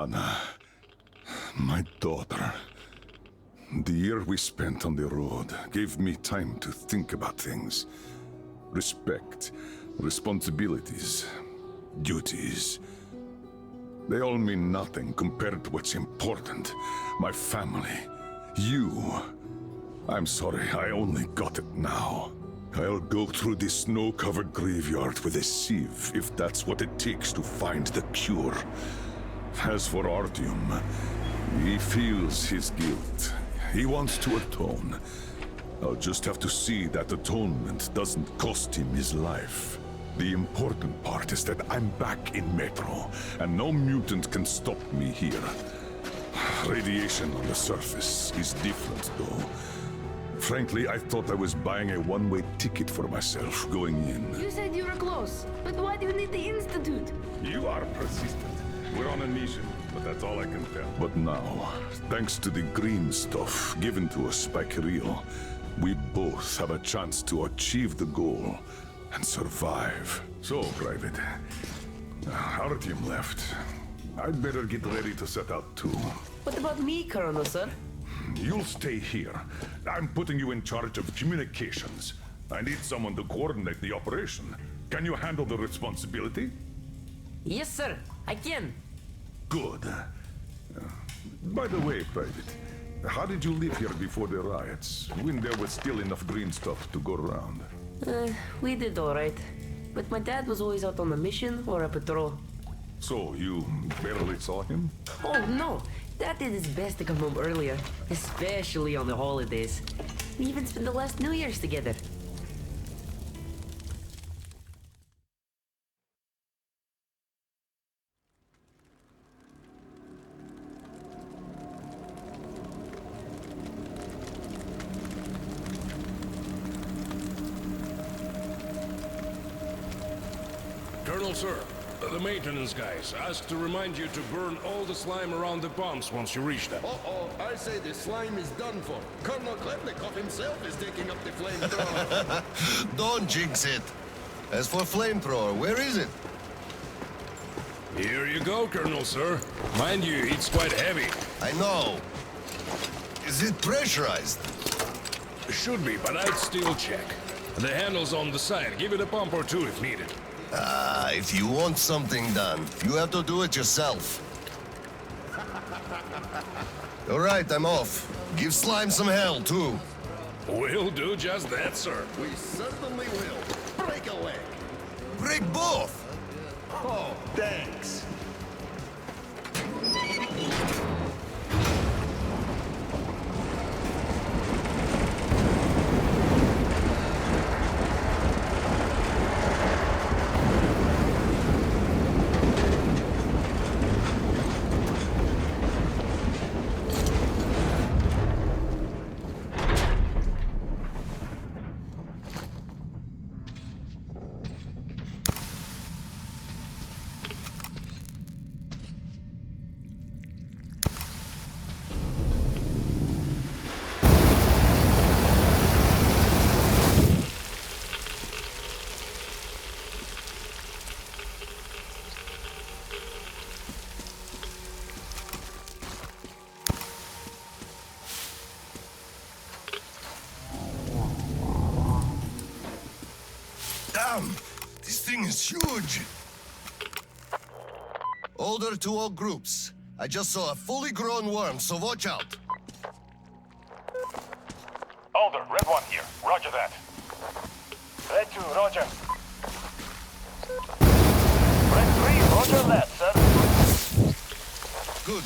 Anna, my daughter. The year we spent on the road gave me time to think about things. Respect, responsibilities, duties. They all mean nothing compared to what's important. My family, you. I'm sorry, I only got it now. I'll go through this snow-covered graveyard with a sieve if that's what it takes to find the cure. As for Artyom, he feels his guilt. He wants to atone. I'll just have to see that atonement doesn't cost him his life. The important part is that I'm back in Metro, and no mutant can stop me here. Radiation on the surface is different, though. Frankly, I thought I was buying a one-way ticket for myself going in. You said you were close, but why do you need the Institute? You are persistent. We're on a mission, but that's all I can tell. But now, thanks to the green stuff given to us by Kirill, we both have a chance to achieve the goal and survive. So, Private, Artyom left. I'd better get ready to set out too. What about me, Colonel, sir? You'll stay here. I'm putting you in charge of communications. I need someone to coordinate the operation. Can you handle the responsibility? Yes, sir. I can. Good. By the way, Private, how did you live here before the riots, when there was still enough green stuff to go around? We did all right. But my dad was always out on a mission or a patrol. So, you barely saw him? Oh, no. Dad did his best to come home earlier, especially on the holidays. We even spent the last New Year's together. Colonel, sir, the maintenance guys asked to remind you to burn all the slime around the bombs once you reach them. Uh-oh, I say the slime is done for. Colonel Khlebnikov himself is taking up the flamethrower. Don't jinx it. As for flamethrower, where is it? Here you go, Colonel, sir. Mind you, it's quite heavy. I know. Is it pressurized? Should be, but I'd still check. The handle's on the side. Give it a pump or two if needed. If you want something done, you have to do it yourself. All right, I'm off. Give slime some hell, too. We'll do just that, sir. We certainly will. Break a leg. Break both! Oh, thanks. Damn! This thing is huge! Order to all groups. I just saw a fully grown worm, so watch out. Alder, Red 1 here. Roger that. Red 2, roger. Red 3, roger that, sir. Good.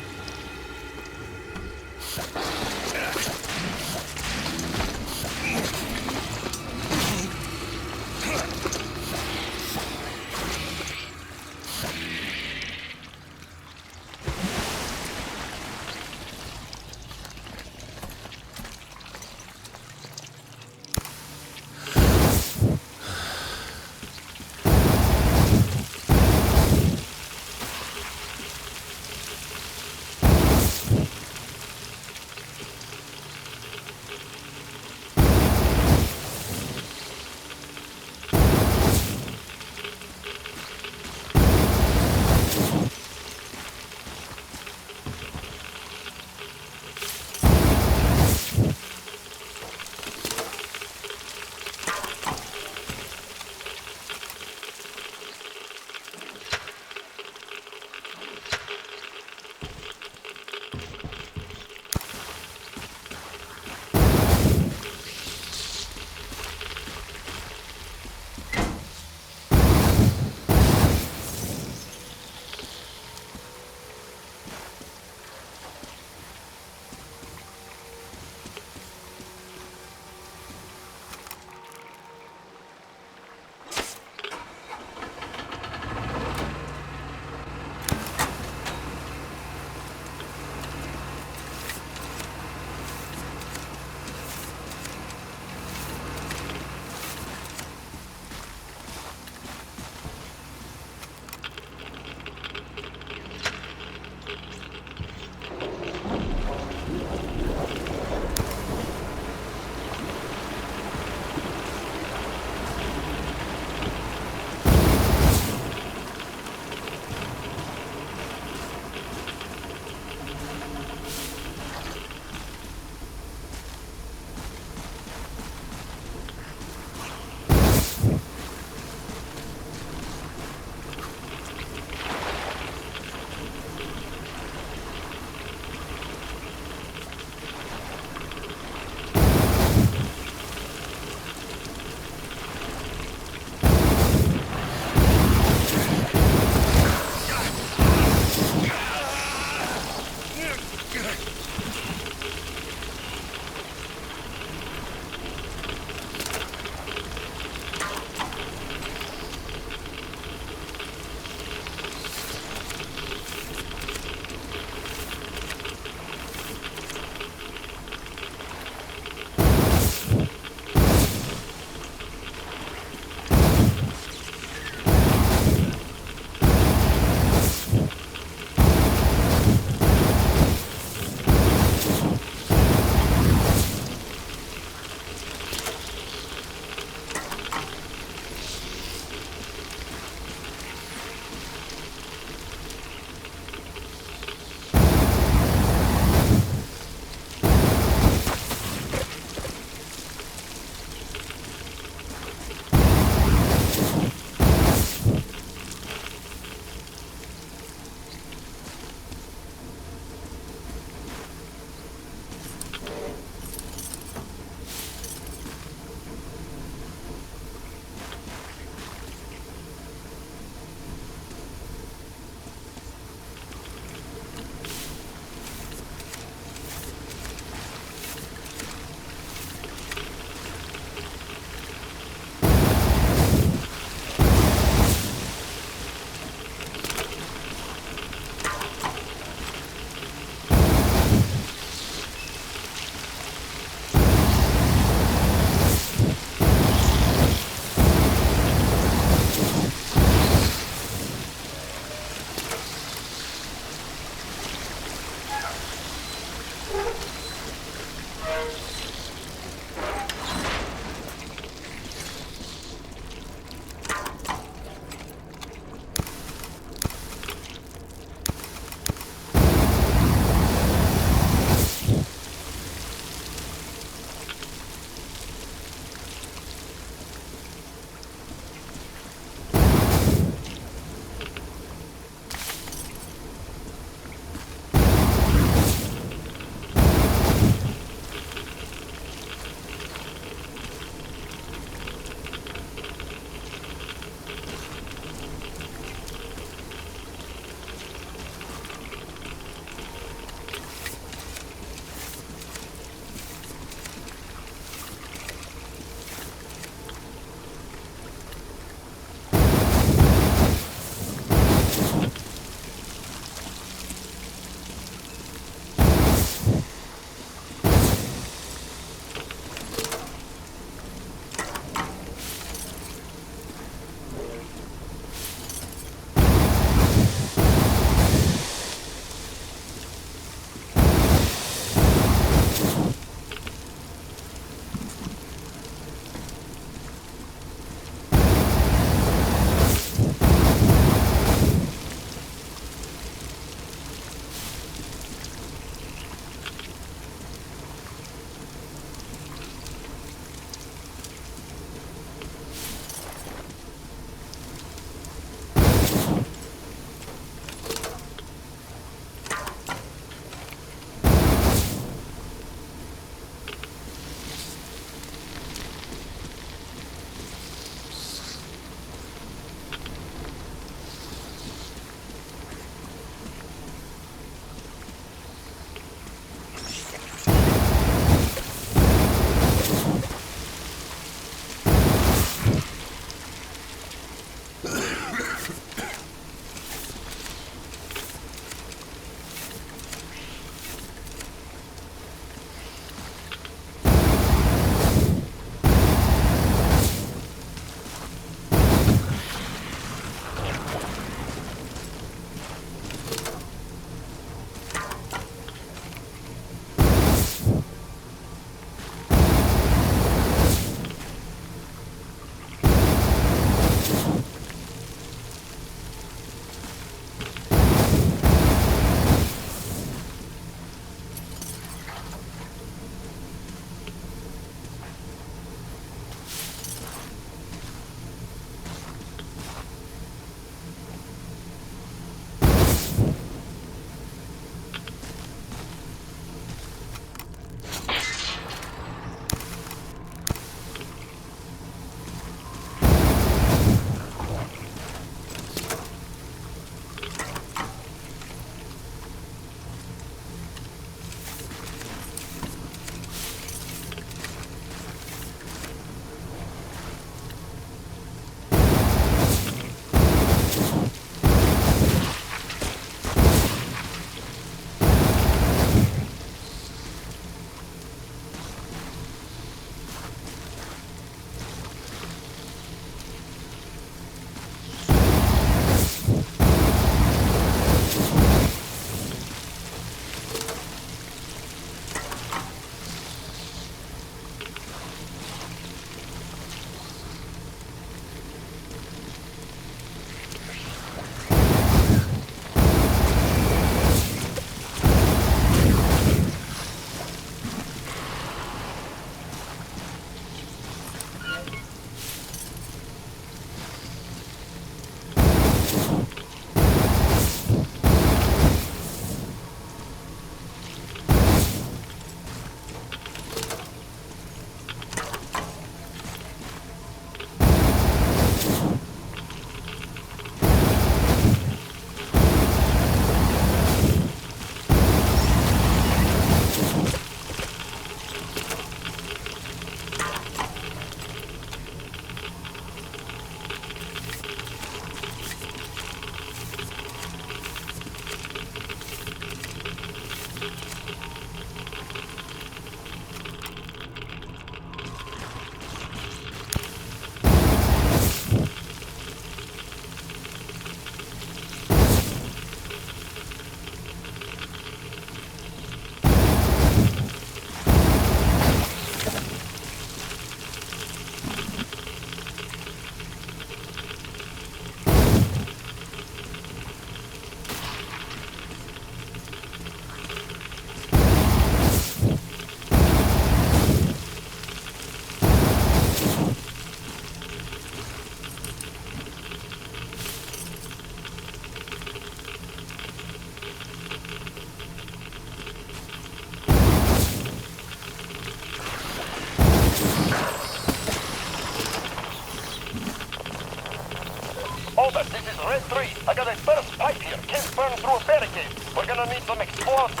Alder, this is Red 3. I got a burst pipe here. Can't burn through a barricade. We're gonna need some explosives.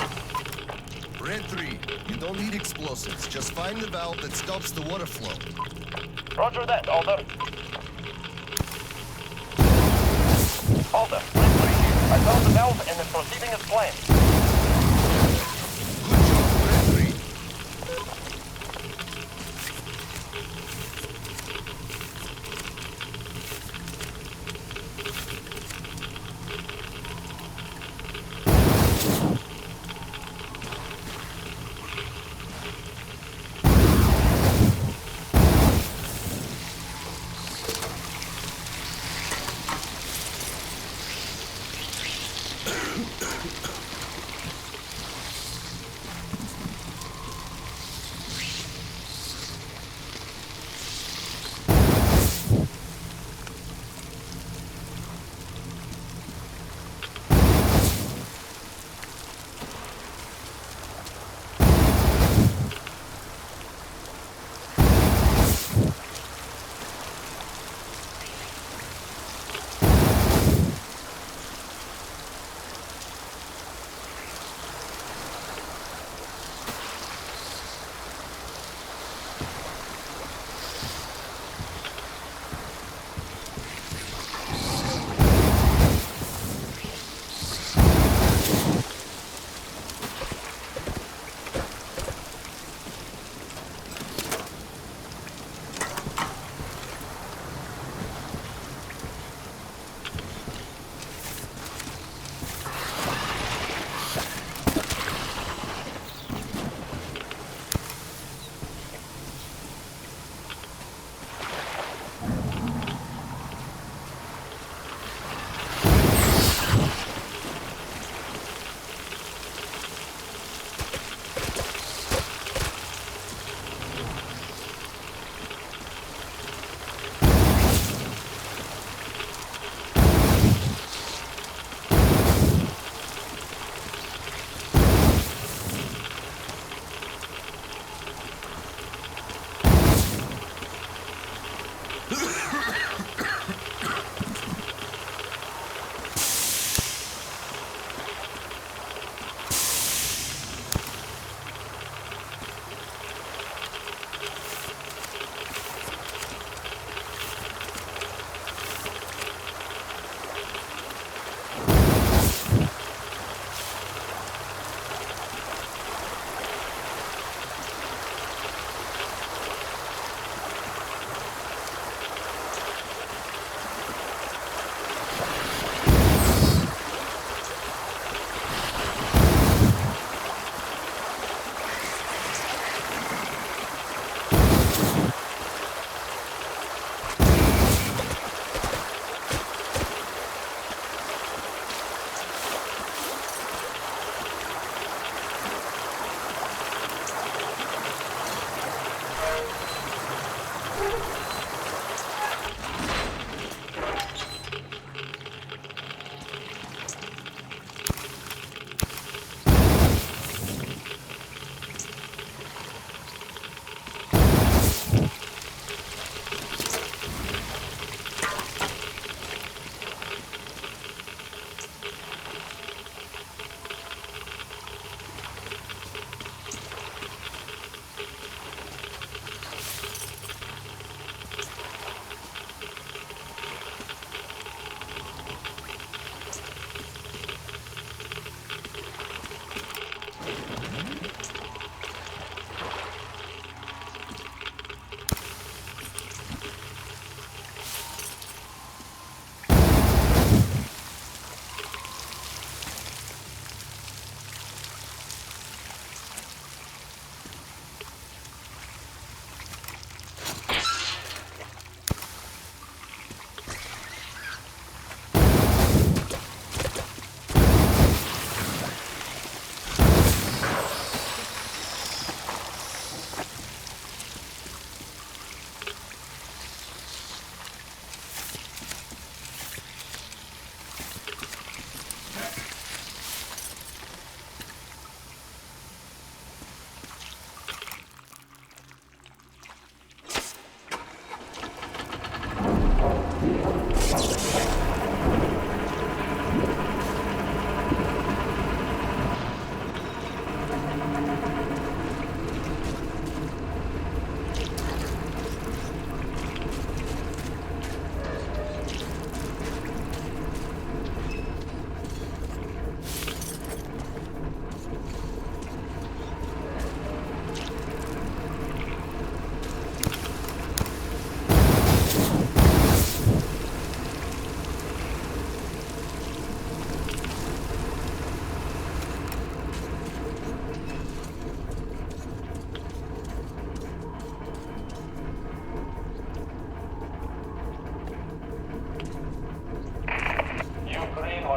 Red 3, you don't need explosives. Just find the valve that stops the water flow. Roger that, Alder. Alder, Red 3 here. I found the valve and it's proceeding as planned. Good job, Red 3.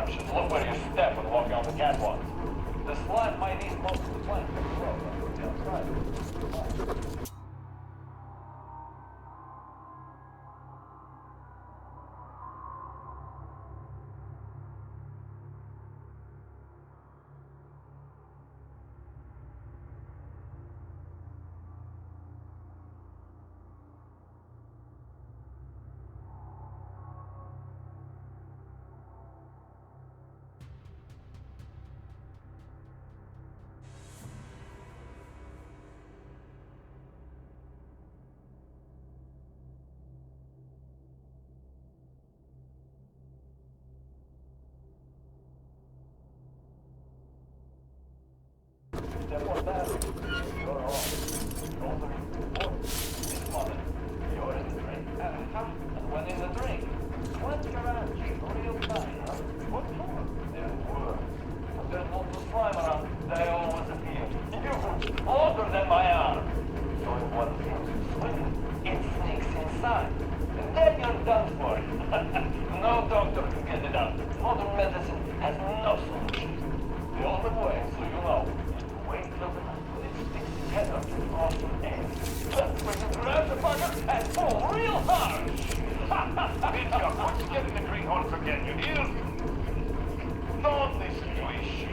Just look where you step when walking on the catwalk. The slime might eat most of the plank. Outside. Step on that. You're off. Roll the report. This moment, you're in the drink. And when in the drink, what's your attitude? Real time, huh? What for? They're words. There's lots of slime around. They always appear. You, older than my arm. So if one feels swimming, it sneaks inside. And then you're done for. No doctor can get it out. Modern medicine has no solution. The only way, so you know, wait till the night when it sticks its head up to the awesome end. That's when you grab the bugger and pull real hard! Mitya, what's getting the greenhorns again, you hear? Not this wish.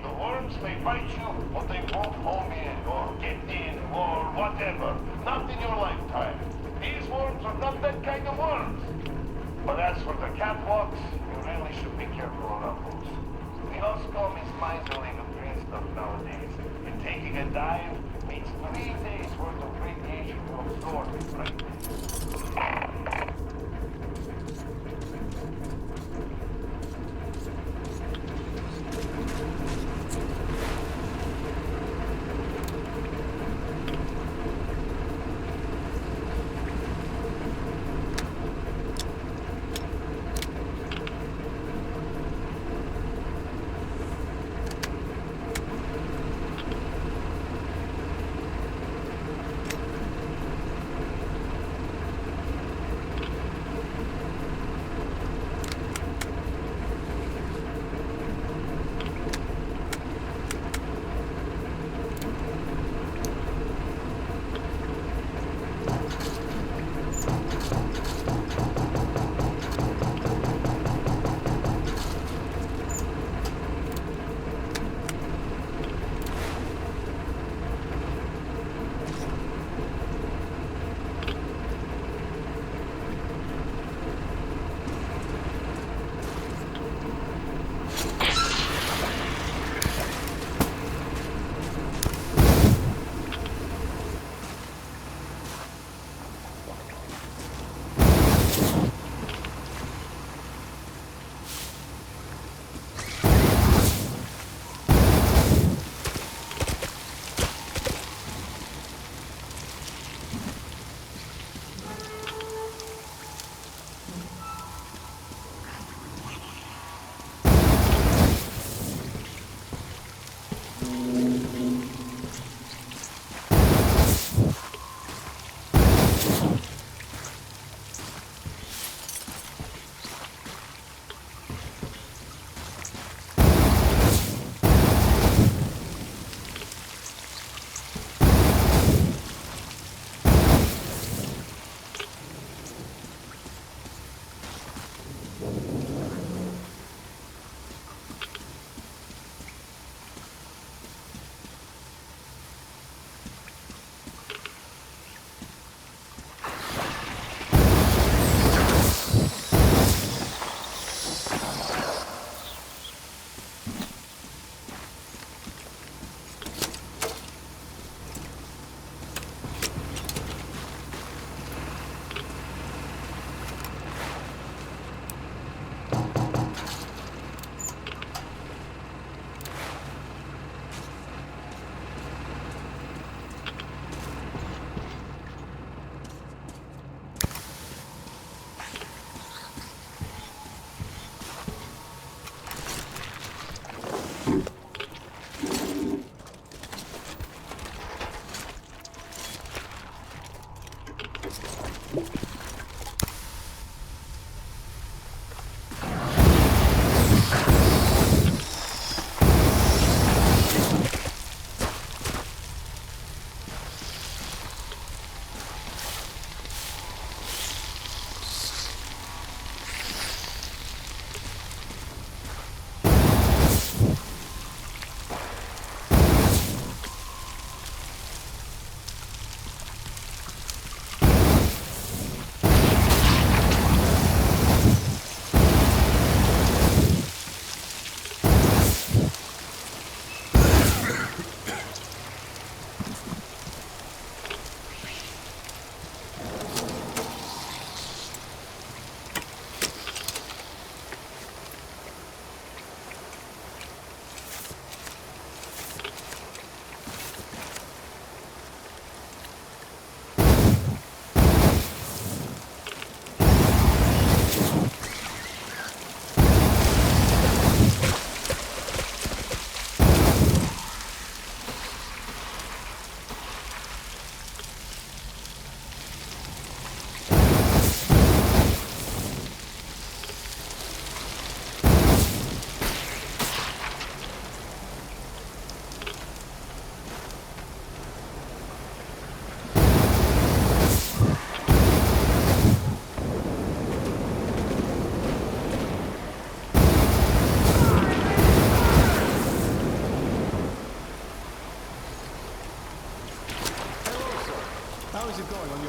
The worms may bite you, but they won't home in, or get in, or whatever. Not in your lifetime. These worms are not that kind of worms. But as for the catwalks, you really should be careful around those. The Oscom is miserly with green stuff nowadays. And taking a dive means 3 days worth of radiation to absorb it right there.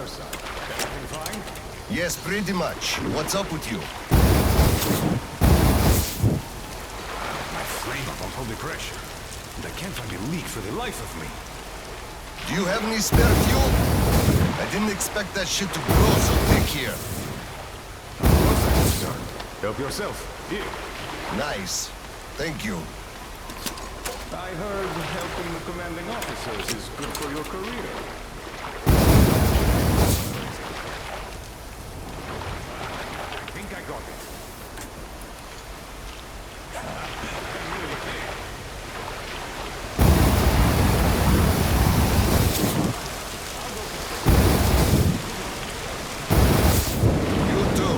your side? Everything fine? Yes, pretty much. What's up with you? My flame up on holding pressure. And I can't find a leak for the life of me. Do you have any spare fuel? I didn't expect that shit to grow so thick here. Of course I do, son. Help yourself. Here. Nice. Thank you. I heard helping the commanding officers is good for your career. I think I got it. I'm really clear. You too.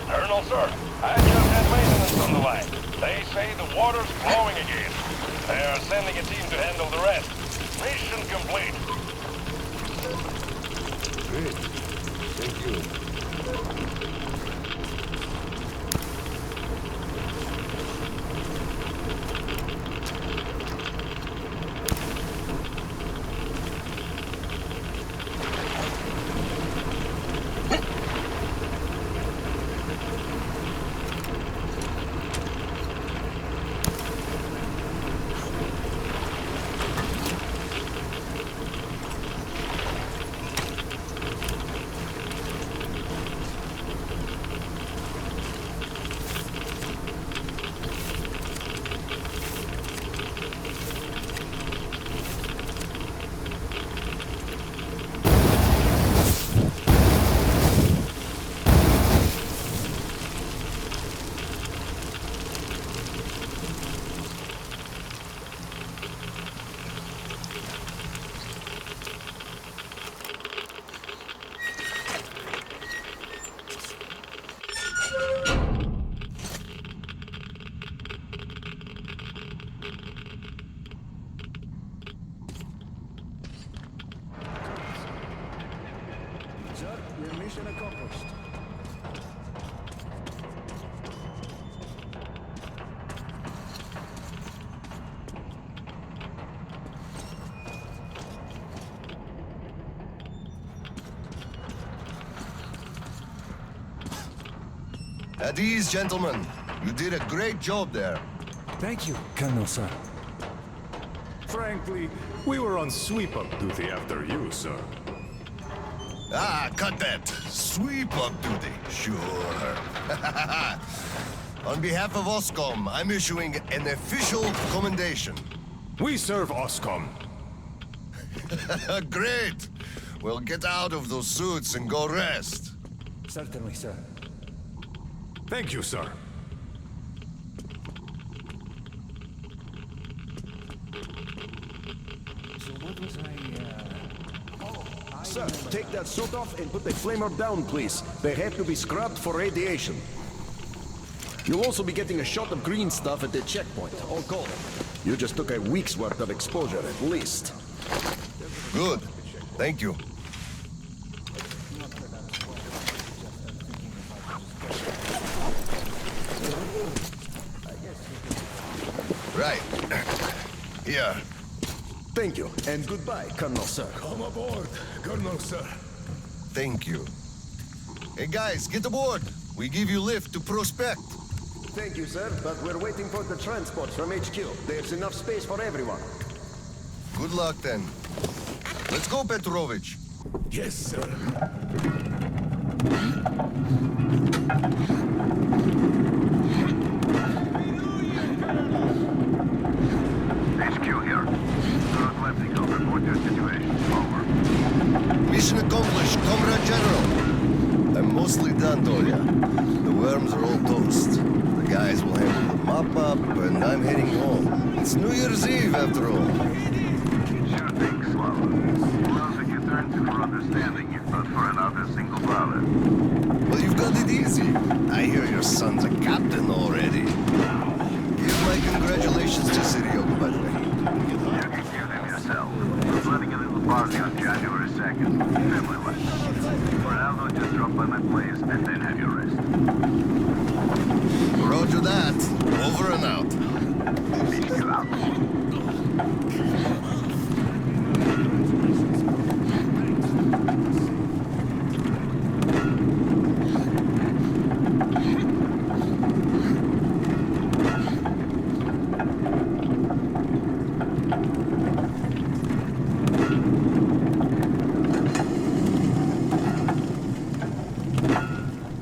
Colonel, sir, I just had maintenance on the line. They say the water's flowing again. They are sending a team to handle the rest. Mission complete. Great. Thank you. Sir, your mission accomplished. At ease, gentlemen. You did a great job there. Thank you, Colonel, sir. Frankly, we were on sweep-up duty after you, sir. Ah, cut that. Sweep-up duty. Sure. On behalf of OSCOM, I'm issuing an official commendation. We serve OSCOM. Great. Well, get out of those suits and go rest. Certainly, sir. Thank you, sir. So what was Sir, take that suit off and put the flamer down, please. They have to be scrubbed for radiation. You'll also be getting a shot of green stuff at the checkpoint, all cold. You just took a week's worth of exposure, at least. Good. Thank you. Right. Here. Thank you, and goodbye, Colonel, sir. Come aboard, Colonel, sir. Thank you. Hey guys, get aboard. We give you lift to Prospect. Thank you, sir, but we're waiting for the transport from HQ. There's enough space for everyone. Good luck then. Let's go, Petrovich. Yes, sir. HQ here. Colonel Khlebnikov, report your situation. Over. Mission accomplished, Comrade General. I'm mostly done, Dolia. The worms are all toast. The guys will handle the mop-up, and I'm heading home. It's New Year's Eve, after all. Sure thing, Slava. Who else would you turn to for understanding if not for another single father? Well, you've got it easy. I hear your son's a captain already. Give my congratulations to Kirill, by the way. You can give them yourself. We're planning a little party on January 2nd. Family-wise. For now, though, just drop by my place and then have your rest. Roger that. Over and out. Meet you out.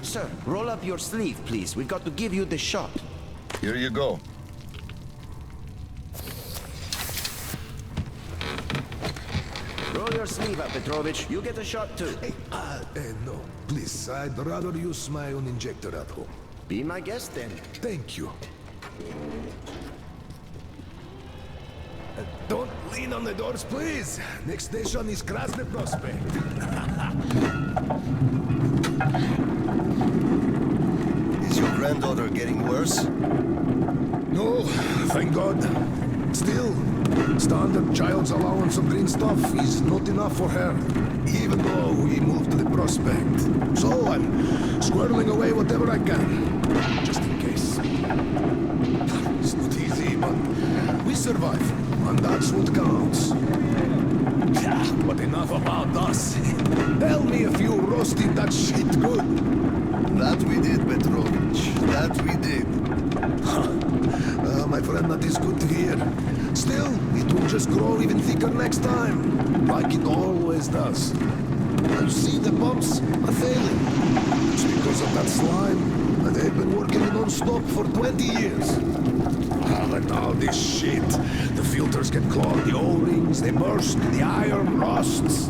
Sir, roll up your sleeve, please. We've got to give you the shot. Here you go. Roll your sleeve up, Petrovich. You get a shot, too. Hey, no. Please, I'd rather use my own injector at home. Be my guest, then. Thank you. Don't lean on the doors, please. Next station is Krasny Prospect. granddaughter getting worse? No, thank God. Still, standard child's allowance of green stuff is not enough for her, even though we moved to the prospect. So I'm squirreling away whatever I can, just in case. It's not easy, but we survive, and that's what counts. Yeah, but enough about us. Tell me if you roasted that shit good. That we did, Petrovich. That we did. My friend, that is good to hear. Still, it will just grow even thicker next time, like it always does. You see, the pumps are failing. It's because of that slime, and they've been working non-stop for 20 years. And all this shit. The filters get clogged, the O-rings, they burst, the iron rusts.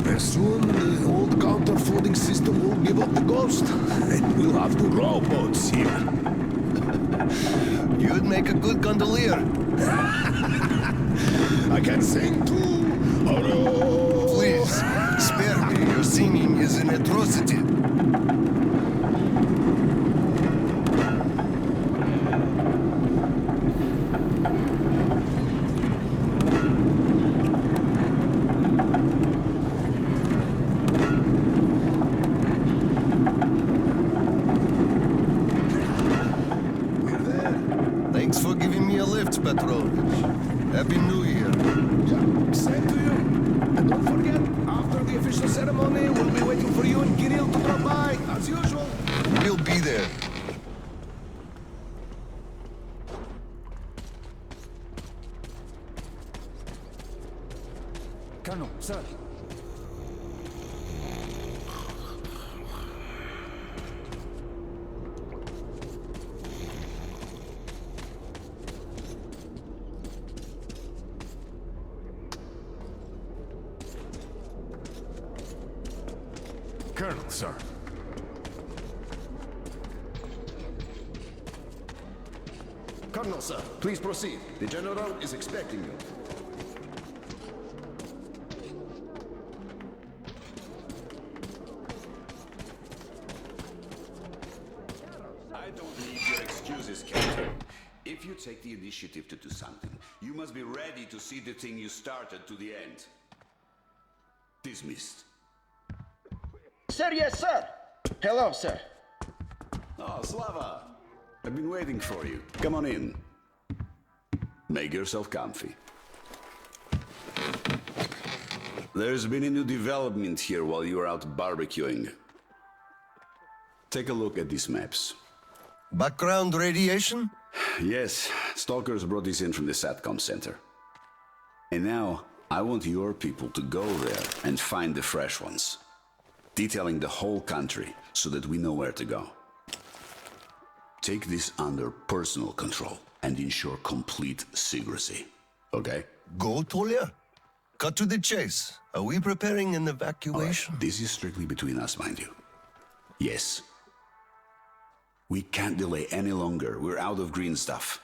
And soon, the old counter-flooding system will give up the ghost, and we'll have to row boats here. You'd make a good gondolier. I can sing too. Please, spare me. Your singing is an atrocity. Thanks for giving me a lift, Petrovich. Happy New Year. Yeah, same to you. And don't forget, after the official ceremony, we'll be waiting for you and Kirill to drop by, as usual. We'll be there. Colonel, sir. Colonel, sir. Colonel, sir, please proceed. The General is expecting you. I don't need your excuses, Captain. If you take the initiative to do something, you must be ready to see the thing you started to the end. Dismissed. Sir, yes, sir. Hello, sir. Oh, Slava. I've been waiting for you. Come on in. Make yourself comfy. There's been a new development here while you were out barbecuing. Take a look at these maps. Background radiation? Yes, stalkers brought this in from the SATCOM center. And now, I want your people to go there and find the fresh ones. Detailing the whole country so that we know where to go. Take this under personal control and ensure complete secrecy. Okay? Go, Tolia? Cut to the chase. Are we preparing an evacuation? Right. This is strictly between us, mind you. Yes. We can't delay any longer. We're out of green stuff.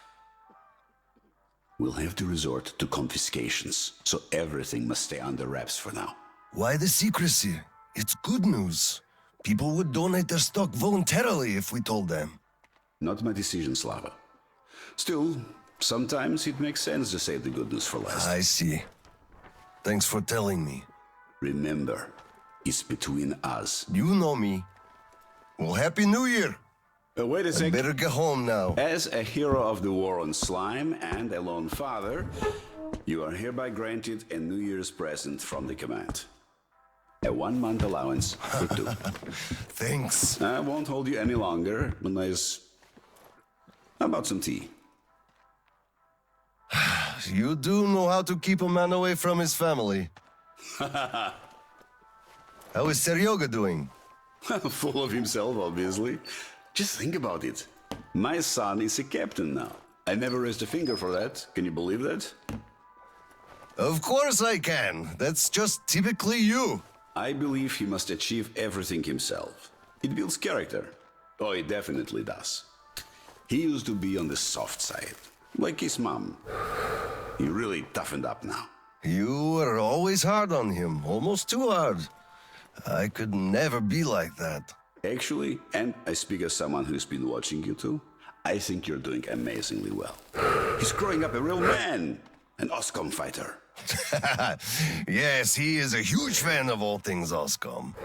We'll have to resort to confiscations, so everything must stay under wraps for now. Why the secrecy? It's good news. People would donate their stock voluntarily if we told them. Not my decision, Slava. Still, sometimes it makes sense to save the good news for last. I see. Thanks for telling me. Remember, it's between us. You know me. Well, Happy New Year! Wait a I sec. better get home now. As a hero of the war on slime and a lone father, you are hereby granted a New Year's present from the command. A 1-month allowance for 2. Thanks. I won't hold you any longer unless... How about some tea? You do know how to keep a man away from his family. How is Seryoga doing? Full of himself, obviously. Just think about it. My son is a captain now. I never raised a finger for that. Can you believe that? Of course I can. That's just typically you. I believe he must achieve everything himself. It builds character. Oh, it definitely does. He used to be on the soft side, like his mom. He really toughened up now. You were always hard on him, almost too hard. I could never be like that. Actually, and I speak as someone who's been watching you two, I think you're doing amazingly well. He's growing up a real man, an OSCOM fighter. Yes, he is a huge fan of all things OSCOM.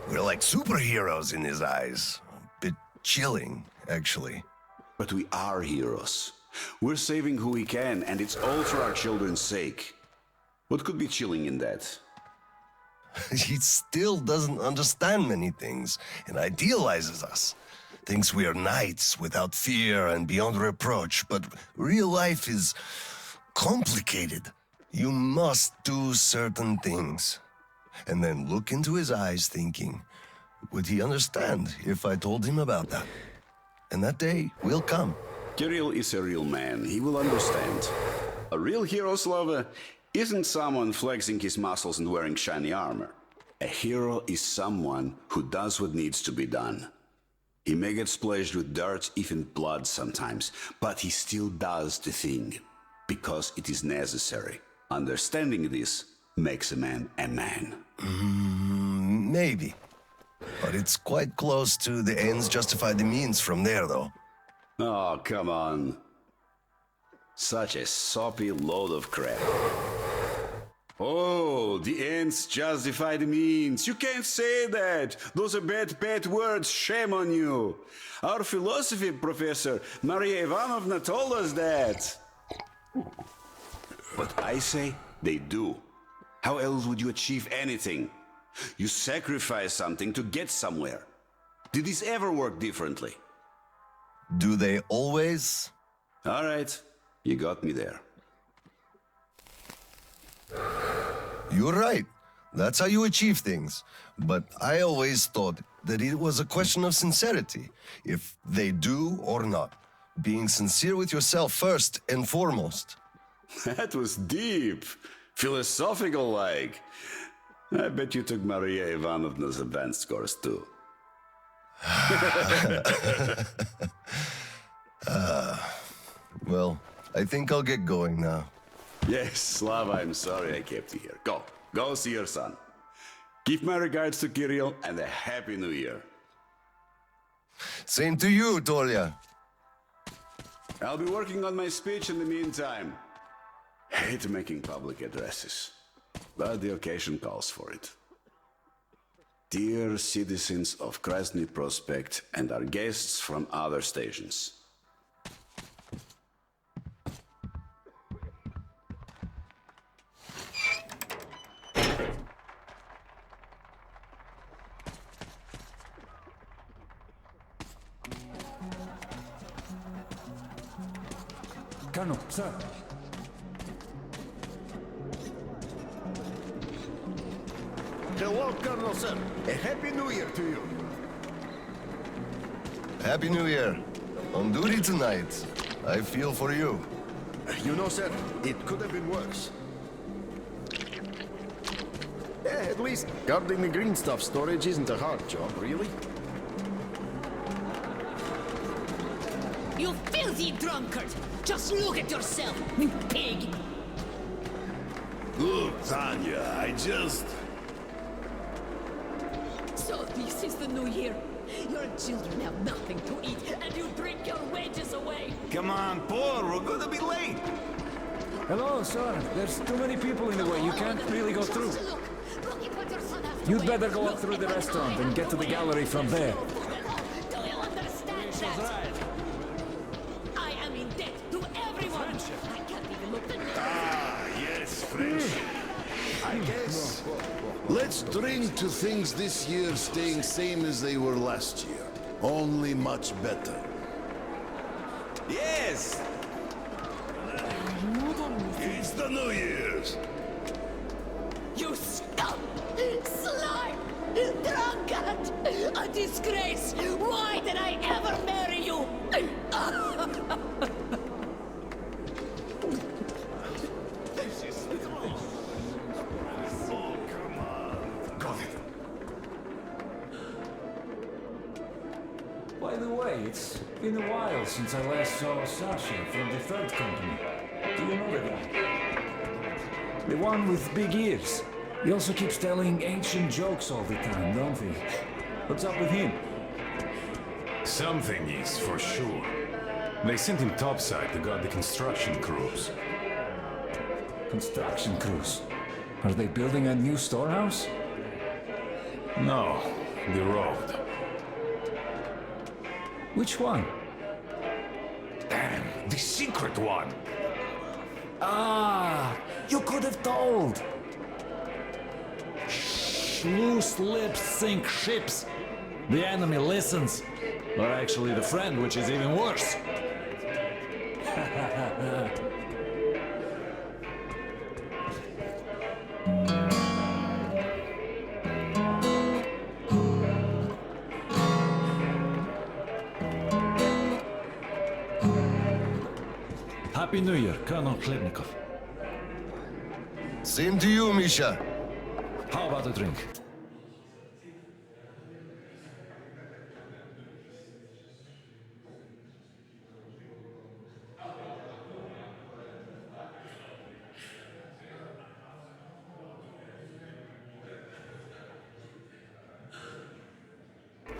We're like superheroes in his eyes. A bit chilling, actually. But we are heroes. We're saving who we can, and it's all for our children's sake. What could be chilling in that? He still doesn't understand many things and idealizes us. Thinks we are knights without fear and beyond reproach, but real life is complicated. You must do certain things. And then look into his eyes thinking, would he understand if I told him about that? And that day will come. Kirill is a real man. He will understand. A real hero, Slava, isn't someone flexing his muscles and wearing shiny armor. A hero is someone who does what needs to be done. He may get splashed with dirt, even blood sometimes, but he still does the thing, because it is necessary. Understanding this makes a man a man. Maybe. But it's quite close to the ends justify the means from there, though. Oh, come on. Such a soppy load of crap. Oh, the ends justify the means. You can't say that. Those are bad words. Shame on you. Our philosophy professor, Maria Ivanovna, told us that. But I say they do. How else would you achieve anything? You sacrifice something to get somewhere. Did this ever work differently? Do they always? All right, you got me there. You're right. That's how you achieve things. But I always thought that it was a question of sincerity, if they do or not. Being sincere with yourself first and foremost. That was deep. Philosophical-like. I bet you took Maria Ivanovna's advanced course too. Well, I think I'll get going now. Yes, Slava, I'm sorry I kept you here. Go see your son. Give my regards to Kirill and a Happy New Year. Same to you, Tolya. I'll be working on my speech in the meantime. Hate making public addresses, but the occasion calls for it. Dear citizens of Krasny Prospect and our guests from other stations. Colonel, sir. Hello, Colonel, sir. A Happy New Year to you. Happy New Year. On duty tonight. I feel for you. You know, sir, it could have been worse. Yeah, at least guarding the green stuff storage isn't a hard job, really. You filthy drunkard! Just look at yourself, you pig! Look, Tanya, I just... So this is the new year. Your children have nothing to eat, and you drink your wages away. Come on, Paul, we're gonna be late. Hello, sir. There's too many people in the way. You can't really go through. You'd better go up through the restaurant and get to the gallery from there. Do you understand that? I am in debt to everyone. I can't even look the yes, friendship. I guess... Let's drink to things this year staying same as they were last year. Only much better. Yes! It's the New Year's. You scum! Slime! Drunkard! A disgrace! Why did I ever marry you? By the way, it's been a while since I last saw Sasha from the 3rd Company. Do you know the guy? The one with big ears. He also keeps telling ancient jokes all the time, don't he? What's up with him? Something is, for sure. They sent him topside to guard the construction crews. Construction crews? Are they building a new storehouse? No, the road. Which one? Damn, the secret one! Ah, you could have told! Loose lips sink ships. The enemy listens. Or actually the friend, which is even worse. Happy New Year, Colonel Khlebnikov. Same to you, Misha. How about a drink?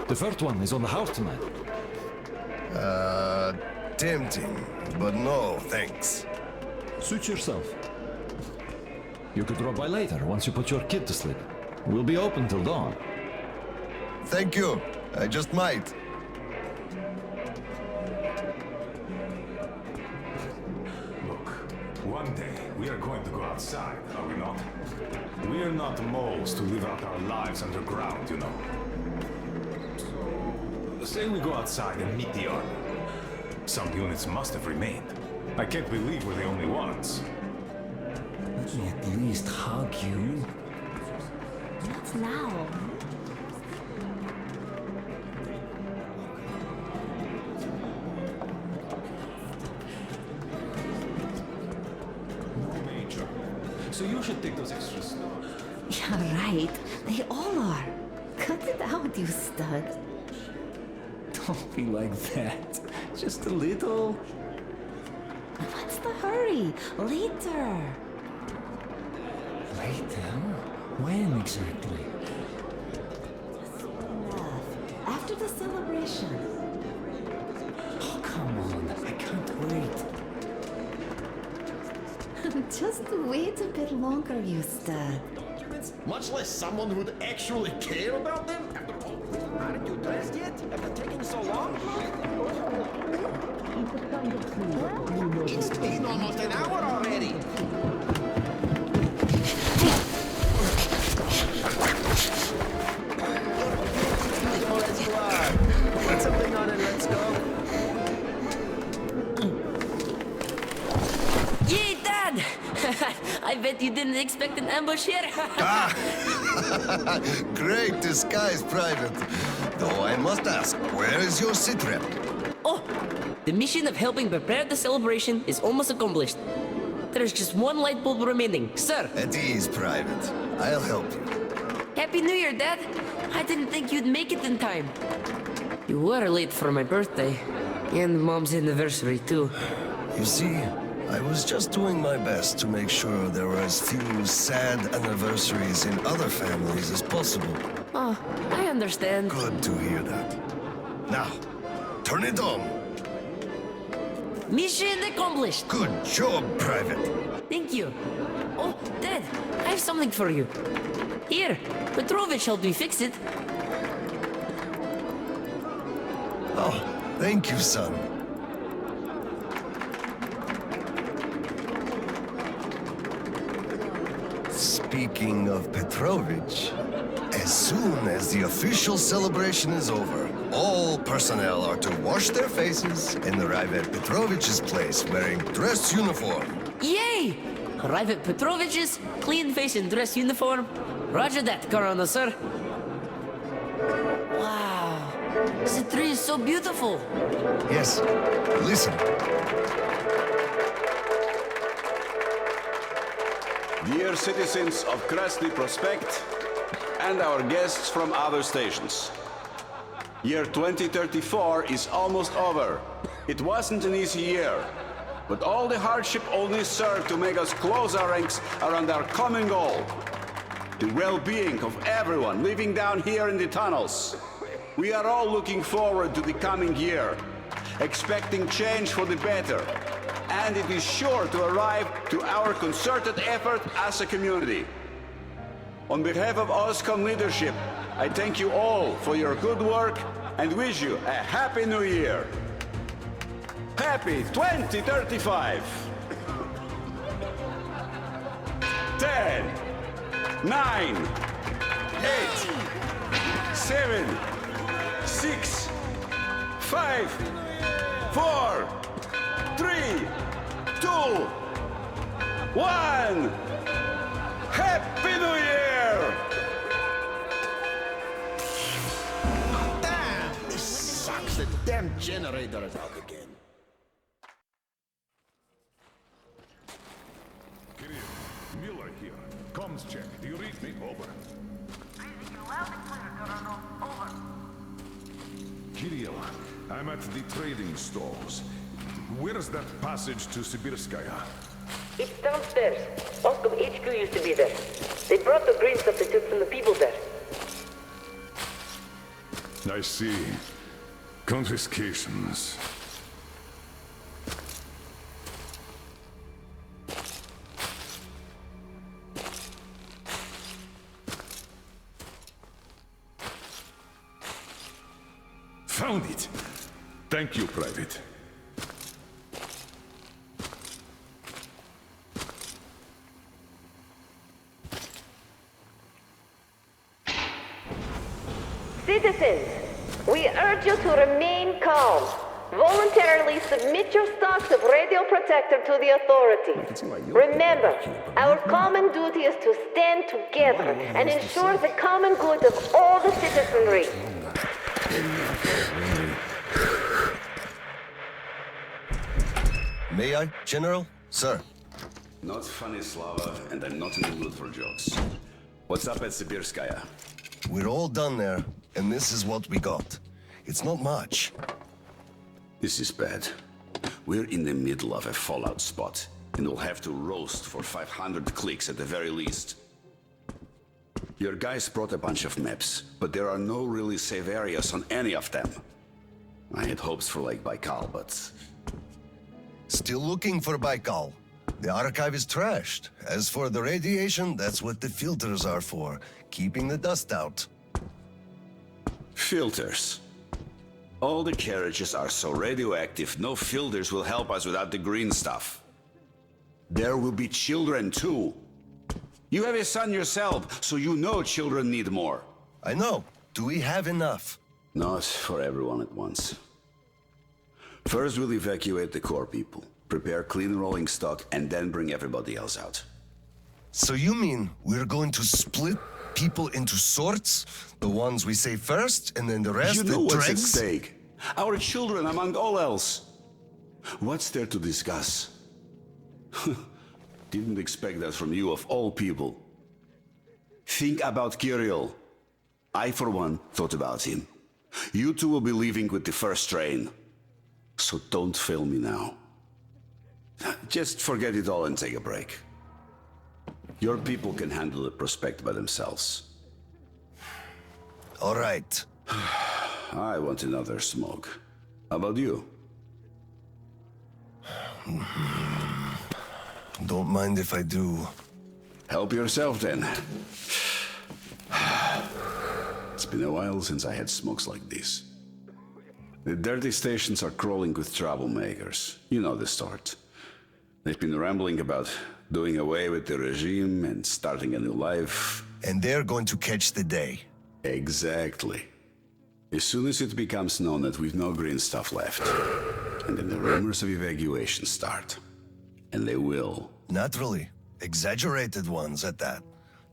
The first one is on the house tonight. Tempting, but no, thanks. Suit yourself. You could drop by later, once you put your kid to sleep. We'll be open till dawn. Thank you. I just might. Look, one day we are going to go outside, are we not? We are not moles to live out our lives underground, you know. So, say we go outside and meet the army. Some units must have remained. I can't believe we're the only ones. Let me at least hug you. Not now. No, Major. So you should take those extra steps. Yeah, right. They all are. Cut it out, you stud. Don't be like that. Just a little. What's the hurry? Later. Later? When exactly? Enough. After the celebration. Oh, come on. I can't wait. Just wait a bit longer, you stud. Much less someone who'd actually care about them? After all, aren't you dressed yet? After taking so long? It's been almost an hour already. Put something on and let's go. Yay, Dad! I bet you didn't expect an ambush here. Great disguise, Private. Though I must ask, where is your sitrep? Oh, the mission of helping prepare the celebration is almost accomplished. There's just one light bulb remaining, sir. At ease, Private. I'll help you. Happy New Year, Dad. I didn't think you'd make it in time. You were late for my birthday. And Mom's anniversary, too. You see, I was just doing my best to make sure there were as few sad anniversaries in other families as possible. Oh, I understand. Good to hear that. Now, turn it on. Mission accomplished. Good job, Private. Thank you. Oh, Dad, I have something for you. Here, Petrovich helped me fix it. Oh, thank you, son. Speaking of Petrovich, as soon as the official celebration is over, all personnel are to wash their faces and arrive at Petrovich's place wearing dress uniform. Yay! Arrive at Petrovich's, clean face and dress uniform. Roger that, Colonel, sir. Wow, the tree is so beautiful. Yes, listen. Dear citizens of Krasny Prospect and our guests from other stations. Year 2034 is almost over. It wasn't an easy year, but all the hardship only served to make us close our ranks around our common goal. The well-being of everyone living down here in the tunnels. we are all looking forward to the coming year, expecting change for the better, and it is sure to arrive to our concerted effort as a community. On behalf of OSCOM leadership, I thank you all for your good work and wish you a Happy New Year. Happy 2035! 10, 9, 8, 7, 6, 5, 4, 3, 2, 1. Happy New Year! Damn! This sucks. The damn generator is out again. Kirill, Miller here. Comms check. Do you read me? Over. Reading you loud and clear, Colonel. Over. Kirill, I'm at the trading stalls. Where's that passage to Sibirskaya? It's downstairs. Oscom HQ used to be there. They brought the green stuff they took from the people there. I see. Confiscations. Found it! Thank you, Private. Citizens, we urge you to remain calm. Voluntarily submit your stocks of radio protector to the authorities. Remember, our common duty is to stand together and ensure the common good of all the citizenry. May I, General? Sir. Not funny, Slava, and I'm not in the mood for jokes. What's up at Sibirskaya? We're all done there, and this is what we got. It's not much. This is bad. We're in the middle of a fallout spot, and we'll have to roast for 500 clicks at the very least. Your guys brought a bunch of maps, but there are no really safe areas on any of them. I had hopes for Lake Baikal, but... Still looking for Baikal. The archive is trashed. As for the radiation, that's what the filters are for, keeping the dust out. Filters. All the carriages are so radioactive, no filters will help us without the green stuff. There will be children too. You have a son yourself, so you know children need more. I know. Do we have enough? Not for everyone at once. First we'll evacuate the core people, prepare clean rolling stock, and then bring everybody else out. So you mean we're going to split people into sorts? The ones we save first, and then the rest You know the what's at dregs? stake. Our children among all else. What's there to discuss? Didn't expect that from you of all people. Think about Kirill. I, for one, thought about him. You two will be leaving with the first train. So don't fail me now. Just forget it all and take a break. Your people can handle the prospect by themselves. All right. I want another smoke. How about you? Don't mind if I do. Help yourself then. It's been a while since I had smokes like this. The dirty stations are crawling with troublemakers. You know the sort. They've been rambling about doing away with the regime and starting a new life. And they're going to catch the day. Exactly. As soon as it becomes known that we've no green stuff left, and then the rumors of evacuation start. And they will. Naturally. Exaggerated ones at that.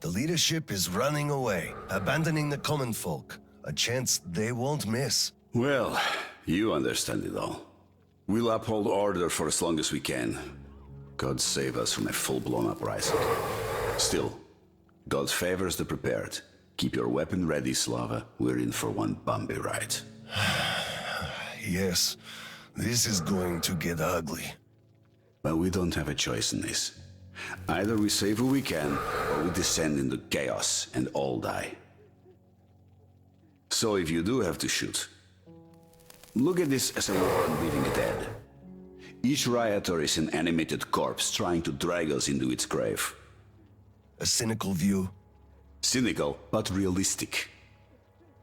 The leadership is running away, abandoning the common folk. A chance they won't miss. Well, you understand it all. We'll uphold order for as long as we can. God save us from a full-blown uprising. Still, God favors the prepared. Keep your weapon ready, Slava. We're in for one bumpy ride. Yes, this is going to get ugly. But we don't have a choice in this. Either we save who we can, or we descend into chaos and all die. So if you do have to shoot, look at this as a war on leaving it dead. Each rioter is an animated corpse trying to drag us into its grave. A cynical view. Cynical, but realistic.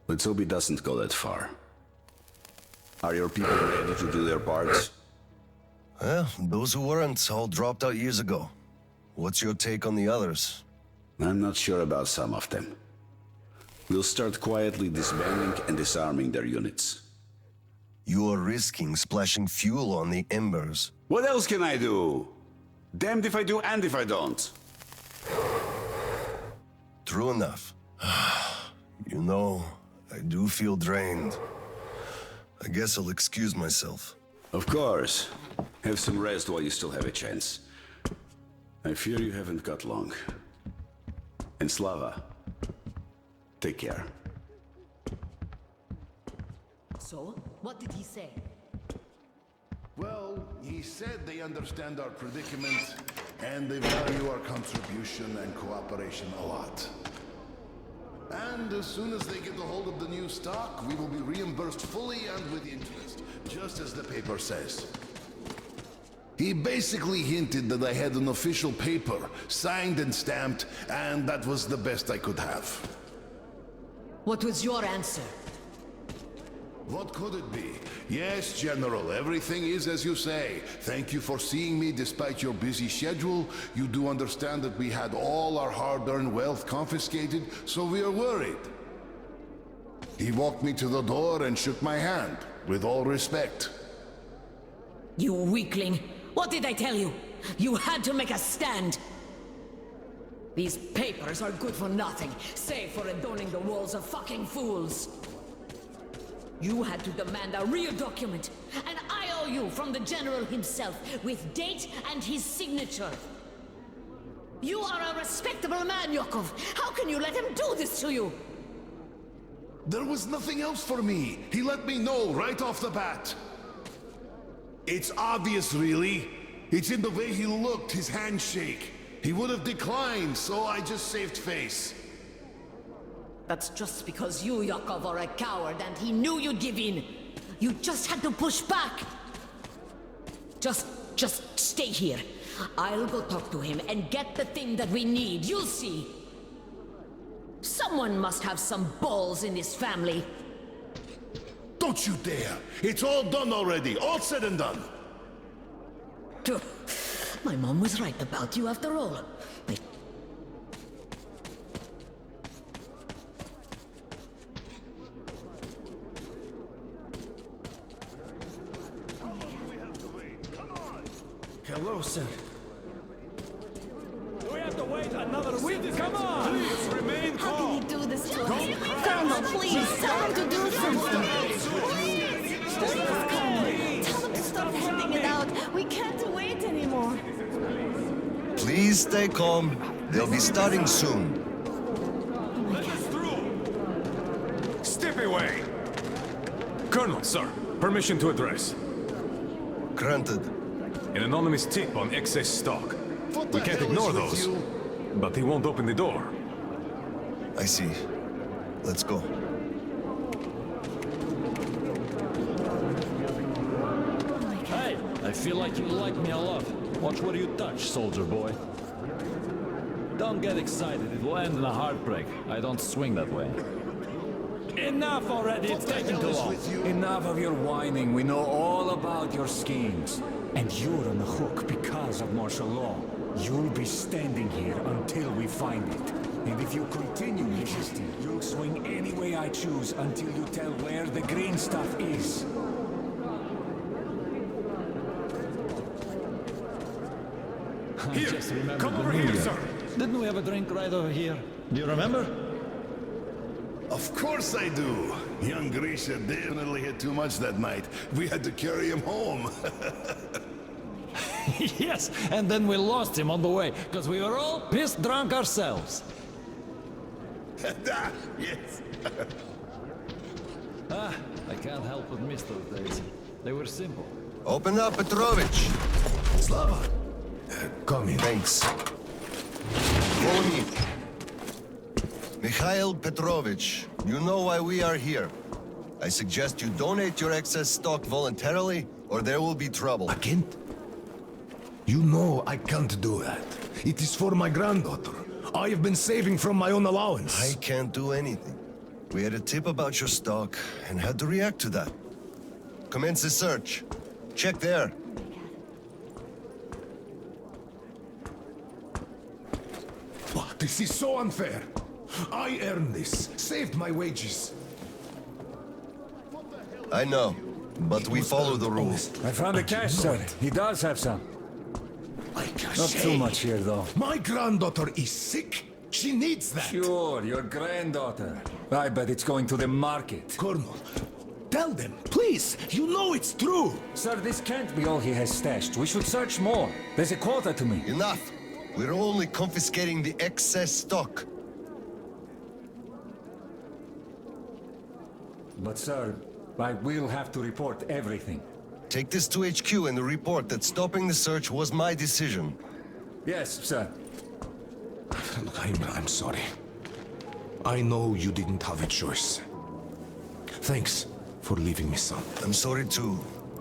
Let's hope it doesn't go that far. Are your people ready to do their parts? Well, those who weren't all dropped out years ago. What's your take on the others? I'm not sure about some of them. We'll start quietly disbanding and disarming their units. You are risking splashing fuel on the embers. What else can I do? Damned if I do and if I don't. True enough. You know, I do feel drained. I guess I'll excuse myself. Of course. Have some rest while you still have a chance. I fear you haven't got long. And Slava, take care. So, what did he say? Well, he said they understand our predicament, and they value our contribution and cooperation a lot. And as soon as they get a hold of the new stock, we will be reimbursed fully and with interest, just as the paper says. He basically hinted that I had an official paper, signed and stamped, and that was the best I could have. What was your answer? What could it be? Yes, General, everything is as you say. Thank you for seeing me despite your busy schedule. You do understand that we had all our hard-earned wealth confiscated, so we are worried. He walked me to the door and shook my hand, with all respect. You weakling! What did I tell you? You had to make a stand! These papers are good for nothing, save for adorning the walls of fucking fools! You had to demand a real document, an IOU from the General himself, with date and his signature. You are a respectable man, Yakov. How can you let him do this to you? There was nothing else for me. He let me know right off the bat. It's obvious, really. It's in the way he looked, his handshake. He would have declined, so I just saved face. That's just because you, Yakov, are a coward and he knew you'd give in. You just had to push back. Just stay here. I'll go talk to him and get the thing that we need. You'll see. Someone must have some balls in this family. Don't you dare! It's all done already, all said and done. My mom was right about you after all. Hello, sir. We have to wait another week. Come on! Please remain calm. How can you do this to us? Colonel, please, tell him to do something. Please, tell him to stop handing it out. We can't wait anymore. Please stay calm. They'll be starting soon. Let us through. Step away. Colonel, sir. Permission to address. Granted. An anonymous tip on excess stock. We can't ignore those. But he won't open the door. I see. Let's go. Hey, I feel like you like me a lot. Watch where you touch, soldier boy. Don't get excited, it will end in a heartbreak. I don't swing that way. Enough already, it's taking too long. Enough of your whining. We know all about your schemes. And you're on the hook because of martial law. You'll be standing here until we find it. And if you continue resisting, you'll swing any way I choose until you tell where the green stuff is. Here, come over here, sir. Didn't we have a drink right over here? Do you remember? Of course I do. Young Grisha definitely had too much that night. We had to carry him home. Yes, and then we lost him on the way, because we were all pissed drunk ourselves. Yes. I can't help but miss those days. They were simple. Open up, Petrovich. Slava. Come in. Thanks. Follow me. Mikhail Petrovich, you know why we are here. I suggest you donate your excess stock voluntarily, or there will be trouble. I can't. You know I can't do that. It is for my granddaughter. I have been saving from my own allowance. I can't do anything. We had a tip about your stock and had to react to that. Commence the search. Check there. Oh, this is so unfair. I earned this, saved my wages. I know, but we follow the rules. I found the cash, sir. He does have some. Not too much here, though. My granddaughter is sick. She needs that. Sure, your granddaughter. I bet it's going to the market. Colonel, tell them, please. You know it's true. Sir, this can't be all he has stashed. We should search more. There's a quota to me. Enough. We're only confiscating the excess stock. But, sir, I will have to report everything. Take this to HQ and report that stopping the search was my decision. Yes, sir. Look, I'm sorry. I know you didn't have a choice. Thanks for leaving me, son. I'm sorry too.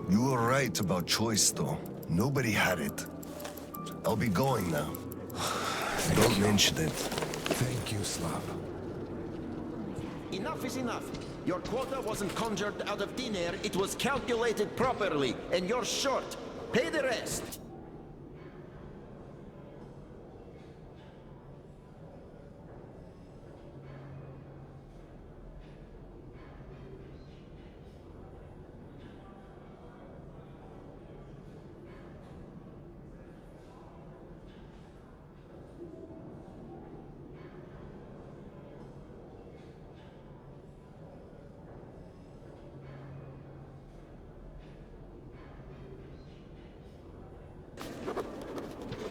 You were right about choice, though. Nobody had it. I'll be going now. Don't mention it. Thank you, Slav. Enough is enough. Your quota wasn't conjured out of thin air, it was calculated properly, and you're short. Pay the rest.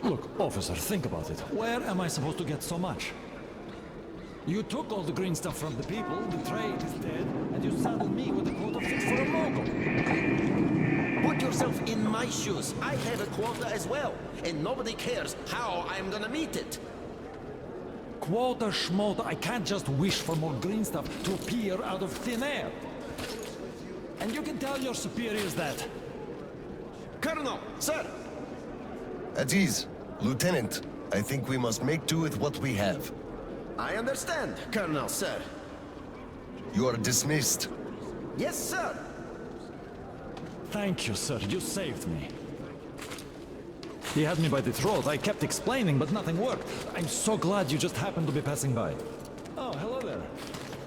Look, officer, think about it. Where am I supposed to get so much? You took all the green stuff from the people, the trade is dead, and you saddled me with a quota fixed for a mogul. Put yourself in my shoes. I have a quota as well, and nobody cares how I'm gonna meet it. Quota schmota, I can't just wish for more green stuff to appear out of thin air. And you can tell your superiors that. Colonel, sir! At ease. Lieutenant, I think we must make do with what we have. I understand, Colonel, sir. You are dismissed. Yes, sir. Thank you, sir. You saved me. He had me by the throat. I kept explaining, but nothing worked. I'm so glad you just happened to be passing by. Oh, hello there.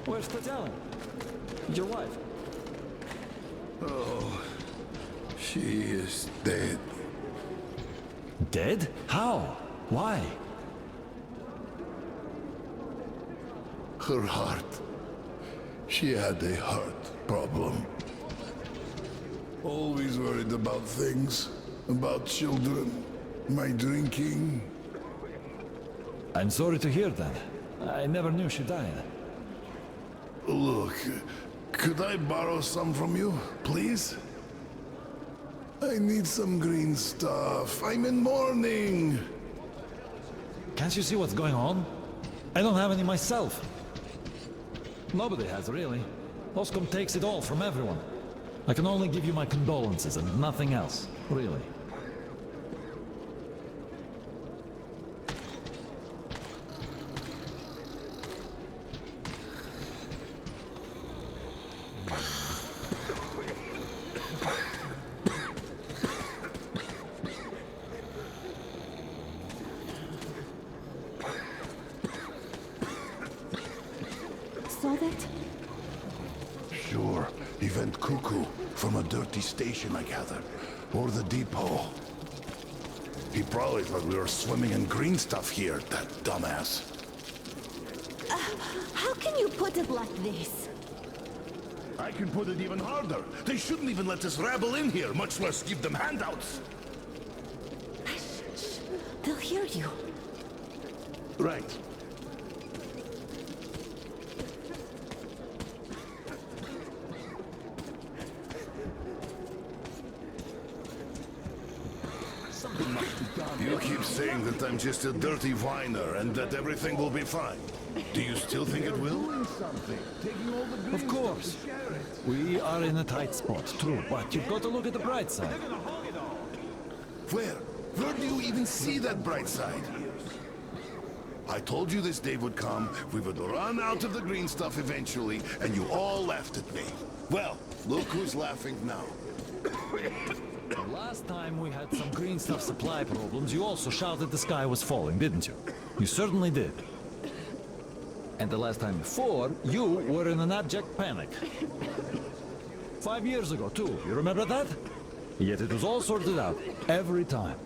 Where's Tatiana? Your wife? Oh, she is dead. Dead? How? Why? Her heart. She had a heart problem. Always worried about things. About children. My drinking. I'm sorry to hear that. I never knew she died. Look, could I borrow some from you, please? I need some green stuff. I'm in mourning. Can't you see what's going on? I don't have any myself. Nobody has, really. Oscom takes it all from everyone. I can only give you my condolences and nothing else, really. Saw that? Sure. He went cuckoo from a dirty station, I gather. Or the depot. He probably thought we were swimming in green stuff here, that dumbass. How can you put it like this? I can put it even harder. They shouldn't even let this rabble in here, much less give them handouts. Shh. They'll hear you. Right. You keep saying that I'm just a dirty whiner and that everything will be fine. Do you still think it will? Of course. We are in a tight spot, true, but you've got to look at the bright side. Where? Where do you even see that bright side? I told you this day would come, we would run out of the green stuff eventually, and you all laughed at me. Well, look who's laughing now. The last time we had some green stuff supply problems, you also shouted the sky was falling, didn't you? You certainly did. And the last time before, you were in an abject panic. 5 years ago, too. You remember that? Yet it was all sorted out, every time.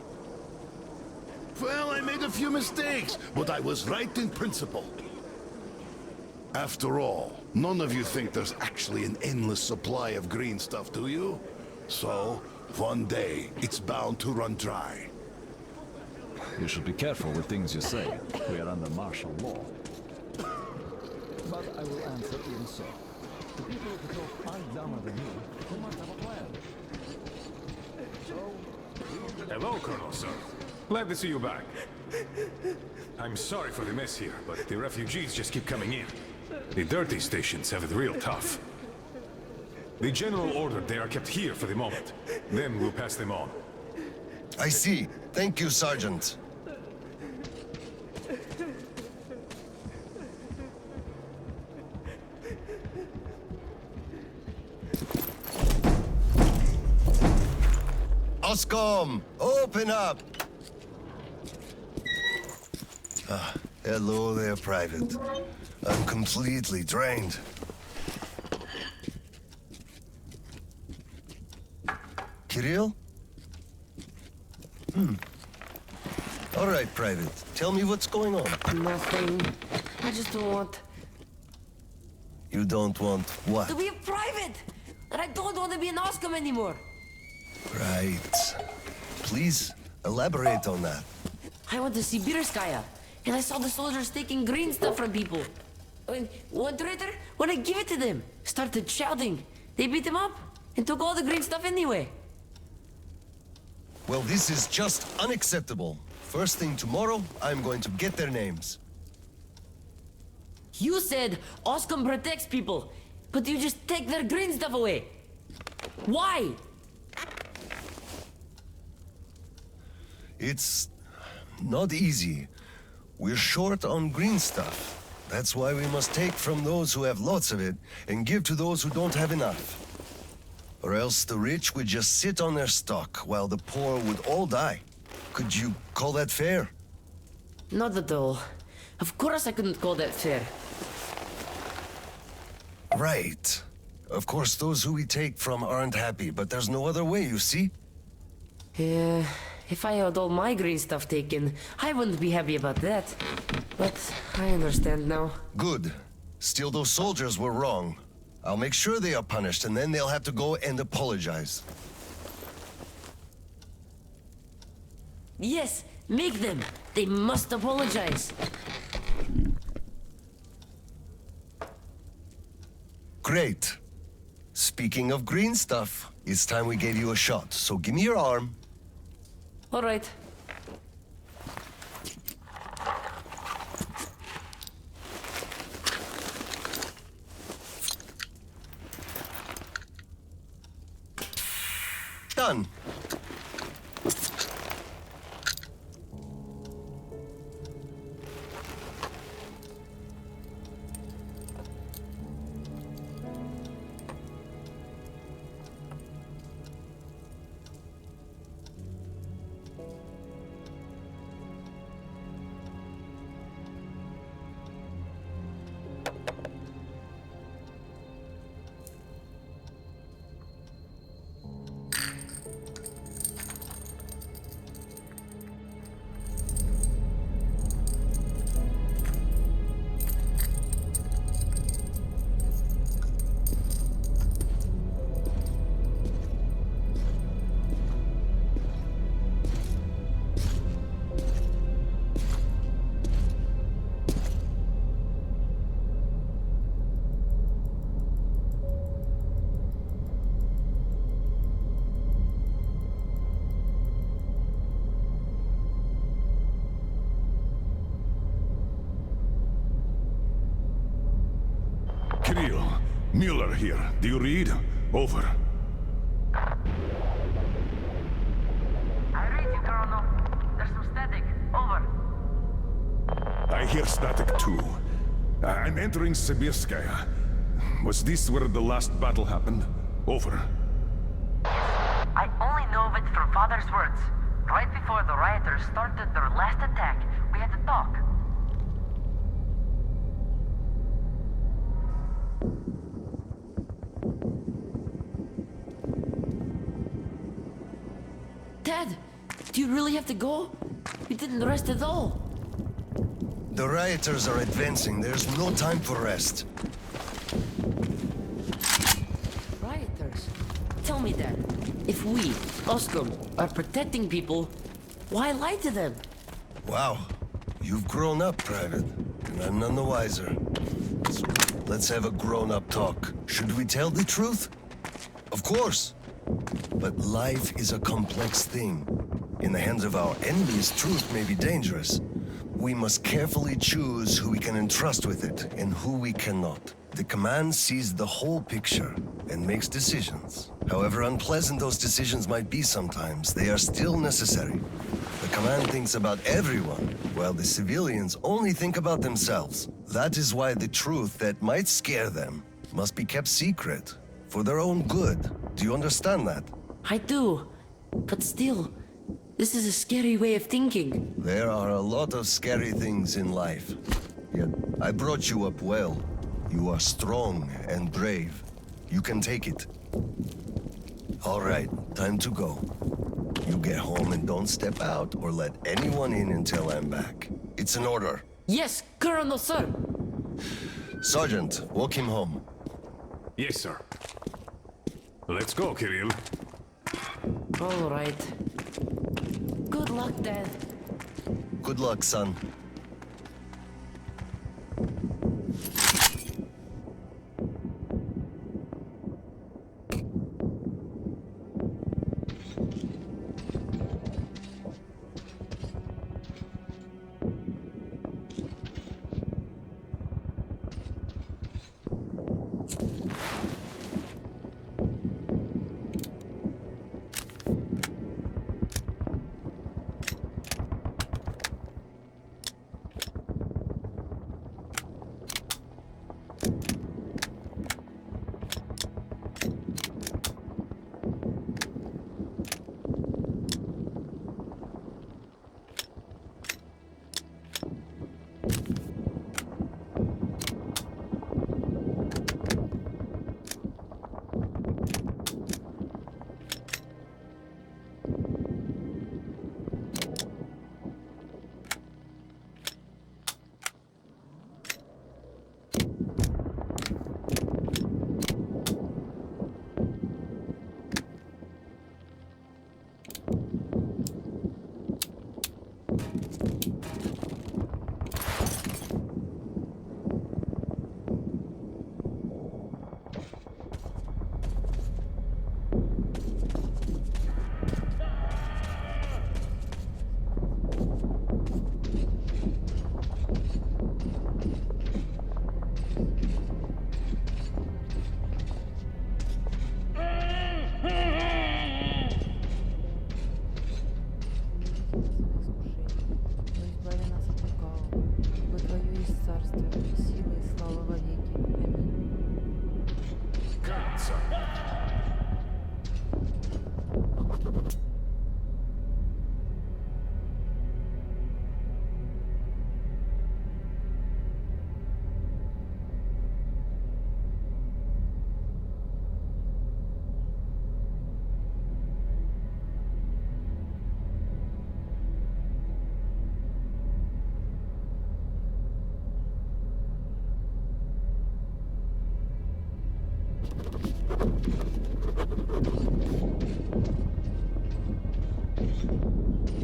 Well, I made a few mistakes, but I was right in principle. After all, none of you think there's actually an endless supply of green stuff, do you? So, one day, it's bound to run dry. You should be careful with things you say. We are under martial law. But I will answer even so. The people at the top are dumber than you. They must have a plan. Hello, Colonel, sir. Glad to see you back. I'm sorry for the mess here, but the refugees just keep coming in. The dirty stations have it real tough. The general ordered they are kept here for the moment. Then we'll pass them on. I see. Thank you, Sergeant. Oscom, open up! Hello there, Private. I'm completely drained. Kirill? All right, Private. Tell me what's going on. Nothing. I just don't want... You don't want what? to be a private! And I don't want to be an Oscom anymore! Right. Please, elaborate on that. I went to Sibirskaya, and I saw the soldiers taking green stuff from people. One traitor, when I give it to them, started shouting. They beat him up, and took all the green stuff anyway. Well, this is just unacceptable. First thing tomorrow, I'm going to get their names. You said Oscom protects people, but you just take their green stuff away. Why? It's not easy. We're short on green stuff. That's why we must take from those who have lots of it and give to those who don't have enough. Or else the rich would just sit on their stock while the poor would all die. Could you call that fair? Not at all. Of course I couldn't call that fair. Right. Of course, those who we take from aren't happy, but there's no other way, you see? Yeah, if I had all my green stuff taken, I wouldn't be happy about that. But I understand now. Good. Still, those soldiers were wrong. I'll make sure they are punished, and then they'll have to go and apologize. Yes, make them. They must apologize. Great. Speaking of green stuff, it's time we gave you a shot, so give me your arm. All right. Done. Mueller here. Do you read? Over. I read you, Colonel. There's some static. Over. I hear static too. I'm entering Sibirskaya. Was this where the last battle happened? Over. I only know of it from Father's words. Right before the rioters started their last attack, we had to talk. Dad, do you really have to go? You didn't rest at all. The rioters are advancing. There's no time for rest. Rioters? Tell me, Dad. If we, Oscom, are protecting people, why lie to them? Wow. You've grown up, Private. And I'm none the wiser. So let's have a grown-up talk. Should we tell the truth? Of course. But life is a complex thing. In the hands of our enemies, truth may be dangerous. We must carefully choose who we can entrust with it and who we cannot. The command sees the whole picture and makes decisions. However unpleasant those decisions might be sometimes, they are still necessary. The command thinks about everyone, while the civilians only think about themselves. That is why the truth that might scare them must be kept secret, for their own good. Do you understand that? I do. But still, this is a scary way of thinking. There are a lot of scary things in life. Yet, I brought you up well. You are strong and brave. You can take it. All right, time to go. You get home and don't step out or let anyone in until I'm back. It's an order. Yes, Colonel, sir. Sergeant, walk him home. Yes, sir. Let's go, Kirill. All right. Good luck, Dad. Good luck, son.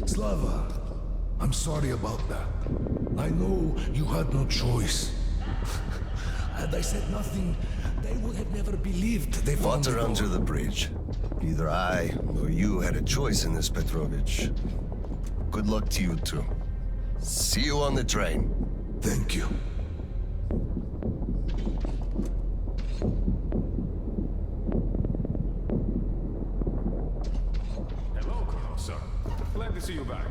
Slava, I'm sorry about that. I know you had no choice. Had I said nothing, they would have never believed they found Water under the bridge. Neither I nor you had a choice in this, Petrovich. Good luck to you too. See you on the train. Thank you. sir. Glad to see you back.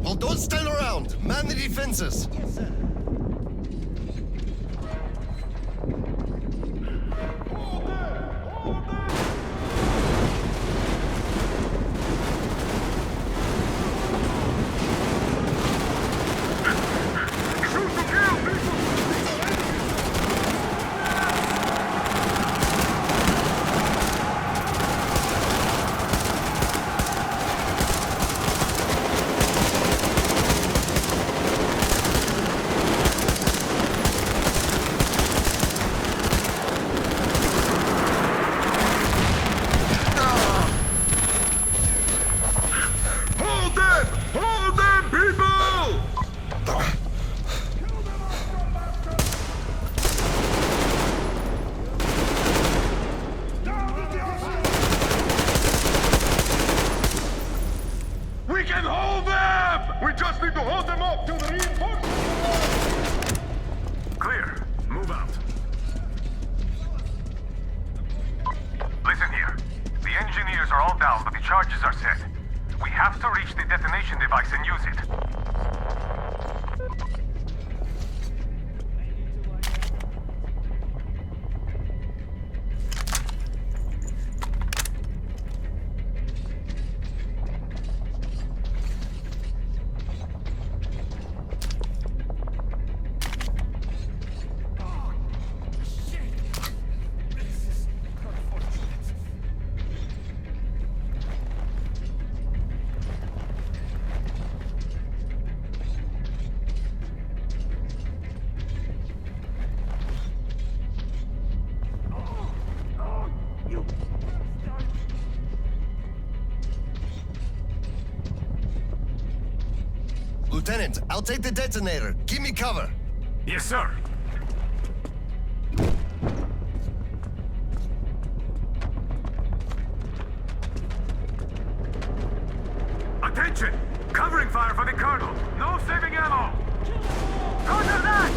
Well, don't stand around. Man the defenses. Yes, sir. We can hold them! We just need to hold them up till the reinforcements. Clear. Move out. Listen here. The engineers are all down, but the charges are set. We have to reach the detonation device and use it. Lieutenant, I'll take the detonator. Give me cover. Yes, sir. Attention! Covering fire for the Colonel! No saving ammo! Roger that!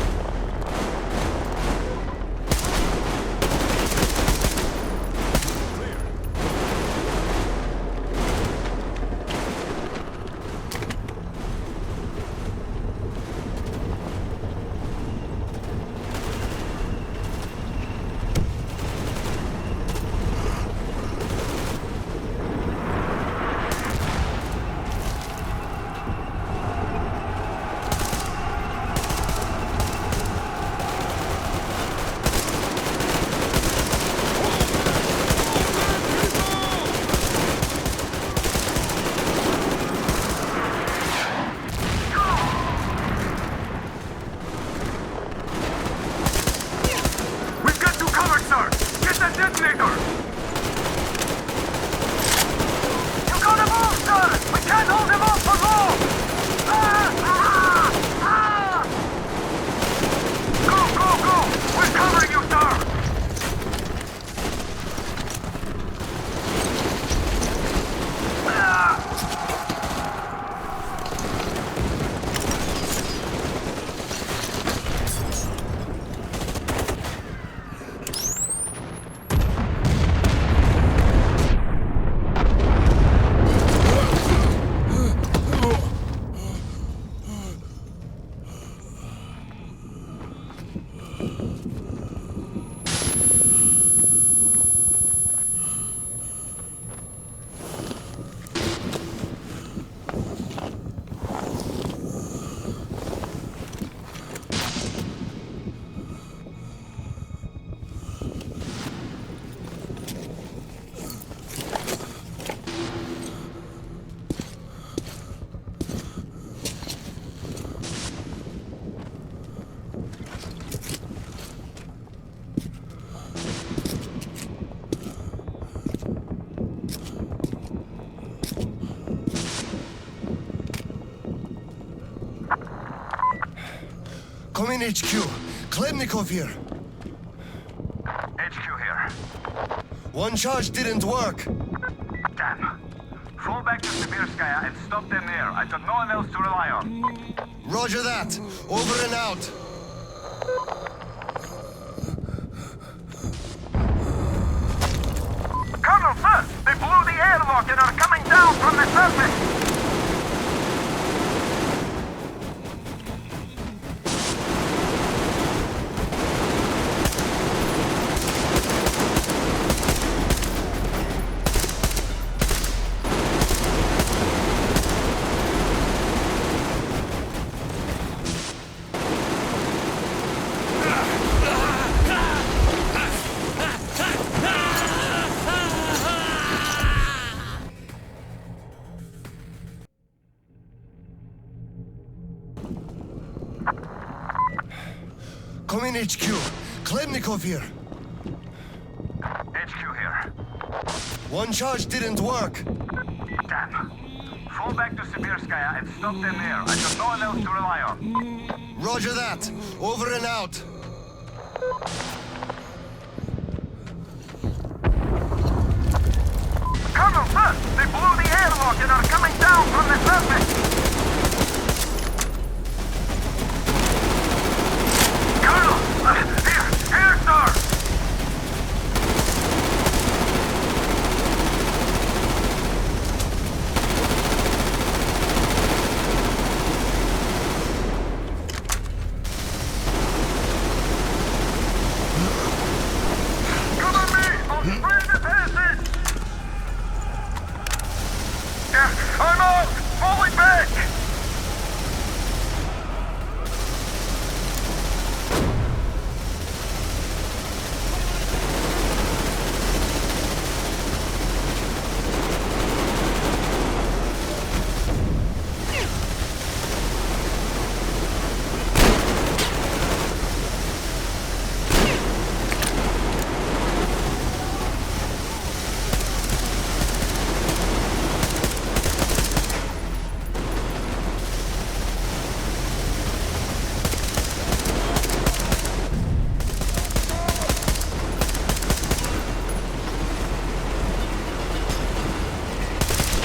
Come in, HQ. Khlebnikov here. HQ here. One charge didn't work. Damn. Fall back to Sibirskaya and stop them there. I've got no one else to rely on. Roger that. Over and out. Colonel, sir! They blew the airlock and are coming down from the surface! Come in, HQ. Khlebnikov here. HQ here. One charge didn't work. Damn. Fall back to Sibirskaya and stop them there. I've got no one else to rely on. Roger that. Over and out. Colonel, sir! They blew the airlock and are coming down from the surface! Colonel! Here, sir! Cover me! I'll spray the passage! I'm out! Falling back!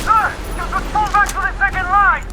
Sir! You should fall back to the second line!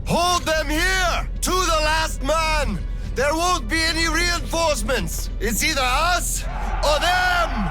Hold them here! To the last man! There won't be any reinforcements! It's either us or them!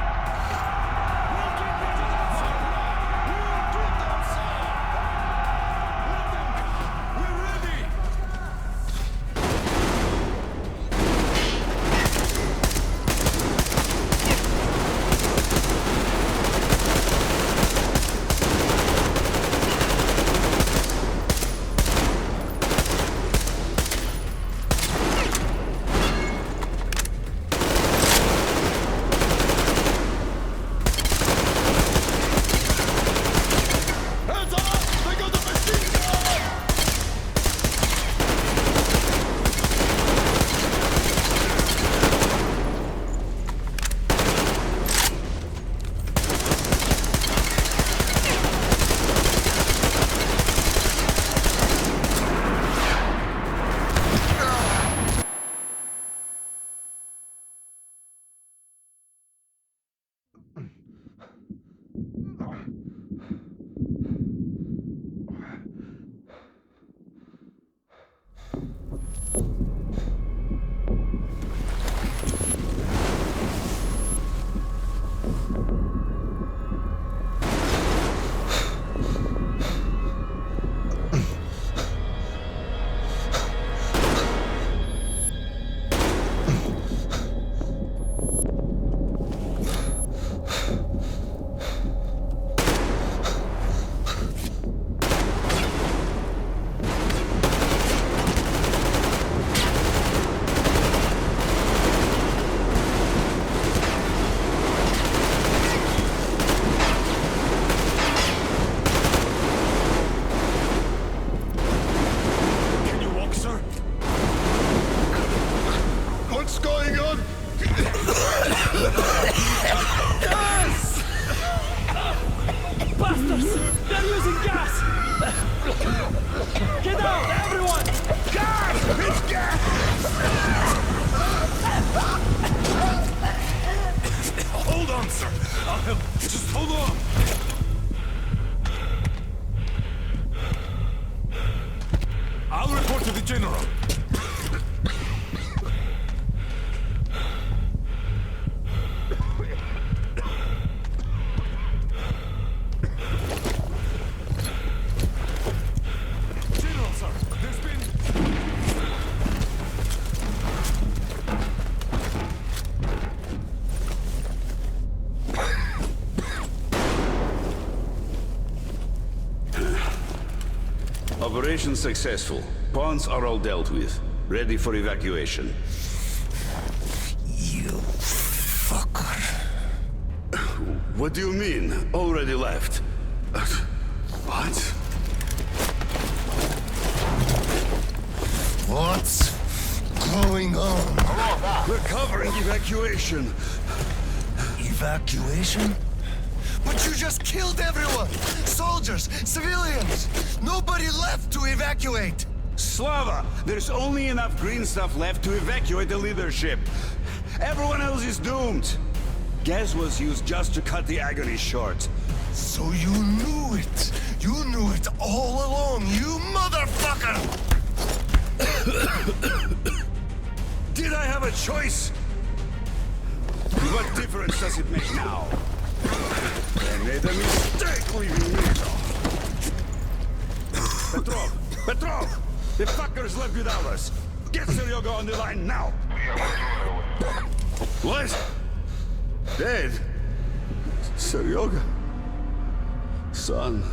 Get out, everyone! Gas! It's gas! Hold on, sir. I'll help. Just hold on. I'll report to the general. General, sir, there's been... Operation successful. Pawns are all dealt with. Ready for evacuation. You fucker. What do you mean? Already left? What? What's going on? We're covering evacuation. Evacuation? But you just killed everyone! Soldiers, civilians! Nobody left to evacuate! Slava, there's only enough green stuff left to evacuate the leadership. Everyone else is doomed. Gas was used just to cut the agony short. So you knew it! You knew it all along, you motherfucker! Did I have a choice? What difference does it make now? I made a mistake leaving me. Petrov! The fuckers left without us. Get Seryoga on the line now! What? Dead? Seryoga? Son.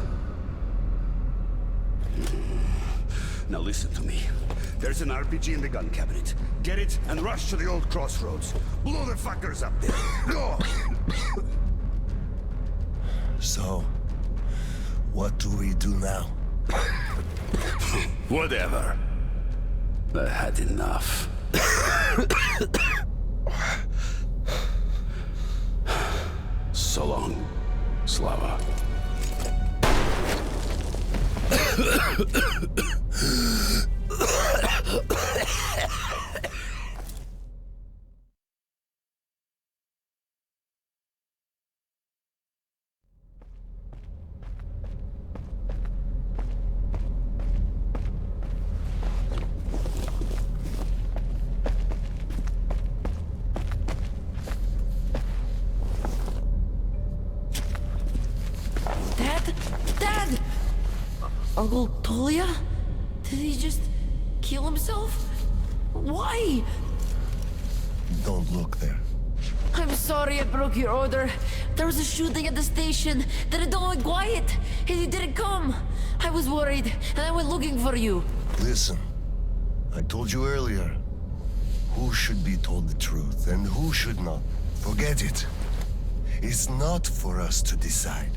Now listen to me. There's an RPG in the gun cabinet. Get it and rush to the old crossroads. Blow the fuckers up there. Go! So, what do we do now? Whatever. I had enough. So long, Slava. Dad! Uncle Tolia? Did he just kill himself? Why? Don't look there. I'm sorry I broke your order. There was a shooting at the station. Then it all went quiet, and you didn't come. I was worried, and I went looking for you. Listen, I told you earlier, who should be told the truth and who should not. Forget it. It's not for us to decide.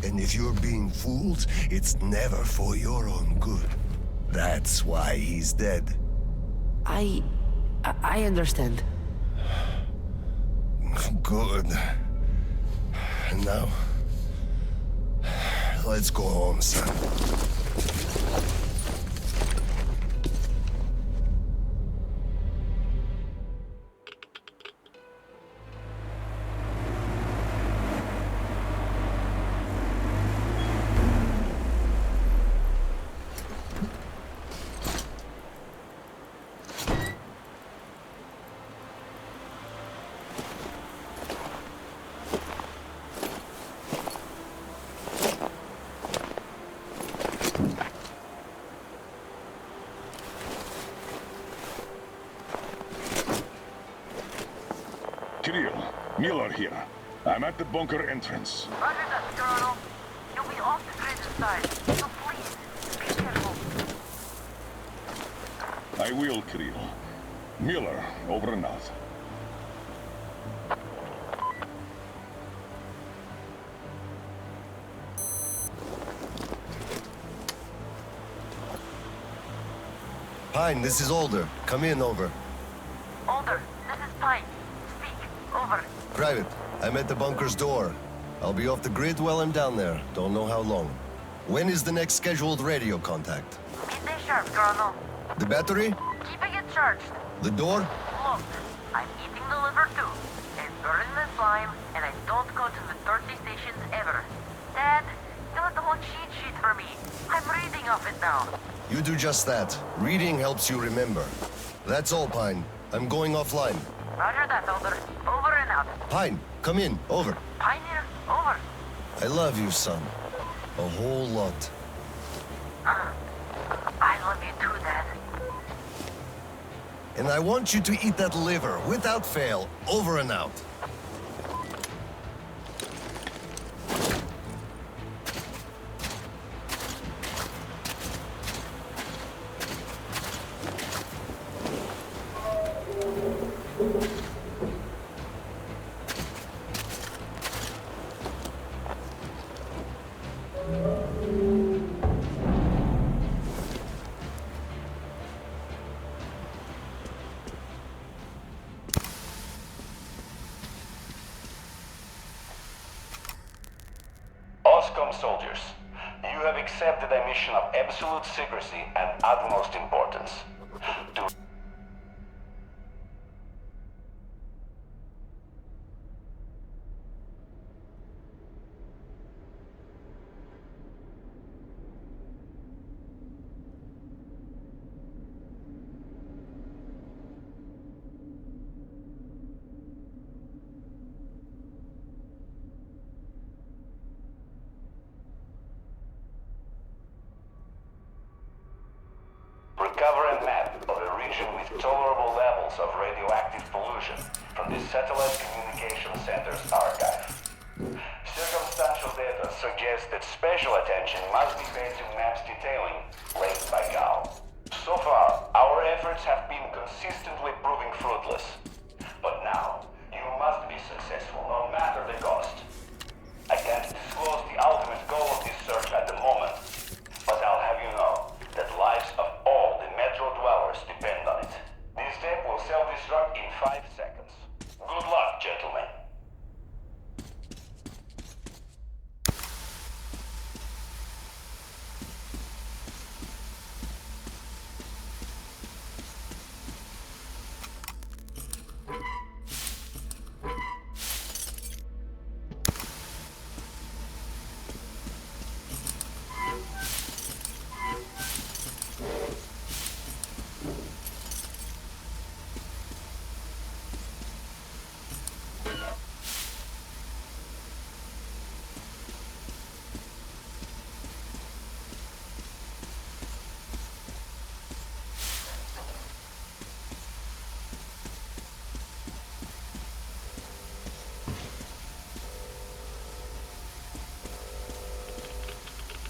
And if you're being fooled, it's never for your own good. That's why he's dead. I understand. Good. And now, let's go home, son. Kirill, Miller here. I'm at the bunker entrance. Roger that, Colonel. You'll be off the grid inside, so please, be careful. I will, Kirill. Miller, over and out. Pine, this is Alder. Come in, over. Alder, this is Pine. Speak. Over. Private, I'm at the bunker's door. I'll be off the grid while I'm down there. Don't know how long. When is the next scheduled radio contact? Midday sharp, Colonel. The battery? Keeping it charged. The door? Look, I'm eating the liver too. And burning the slime, and I don't go to the 30 stations ever. Dad, fill out the whole cheat sheet for me. I'm reading off it now. You do just that. Reading helps you remember. That's all, Pine. I'm going offline. Roger that, Elder. Over and out. Pine, come in. Over. Pioneer, over. I love you, son. A whole lot. I love you too, Dad. And I want you to eat that liver, without fail. Over and out. Soldiers, you have accepted a mission of absolute secrecy and utmost importance. Recover a map of a region with tolerable levels of radioactive pollution from the Satellite Communication Center's archive. Circumstantial data suggests that special attention must be paid to maps detailing raised by Gal. So far, our efforts have been consistently proving fruitless. But now, you must be successful no matter the cost. I can't disclose the ultimate goal of this search at the moment, but I'll have you know that lives of all the Metro dwellers depend on it. This tape will self-destruct in 5 seconds. Good luck, gentlemen.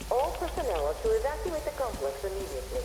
All personnel are to evacuate the complex immediately.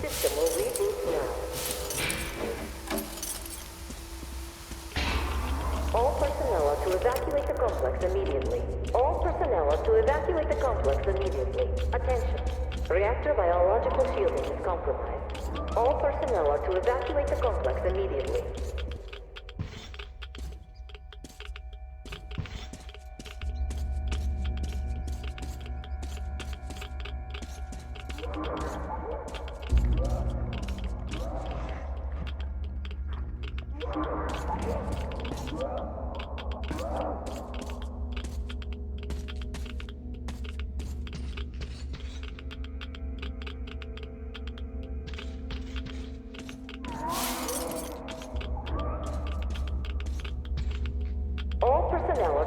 System will reboot now. All personnel are to evacuate the complex immediately. All personnel are to evacuate the complex immediately. Attention. Reactor biological shielding is compromised. All personnel are to evacuate the complex immediately.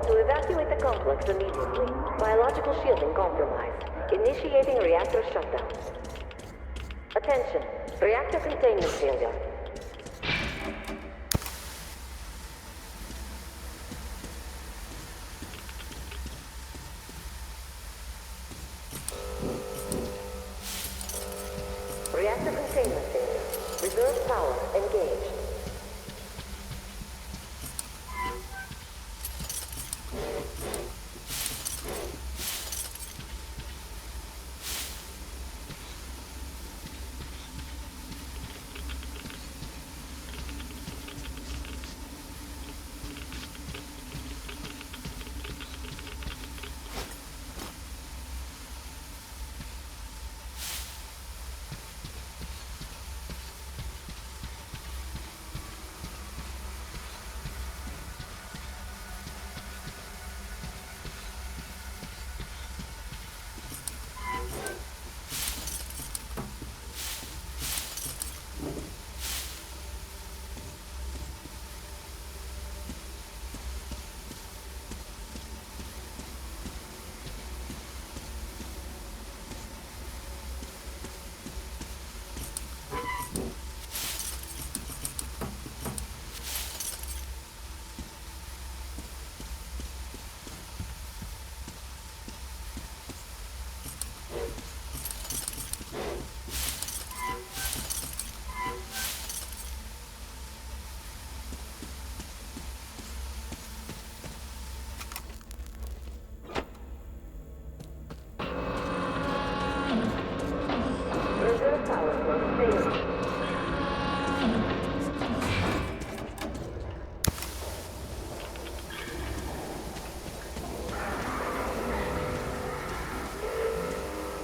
to evacuate the complex immediately. Biological shielding compromised. Initiating reactor shutdown. Attention. Reactor containment failure. Reactor containment failure. Reserve power engaged.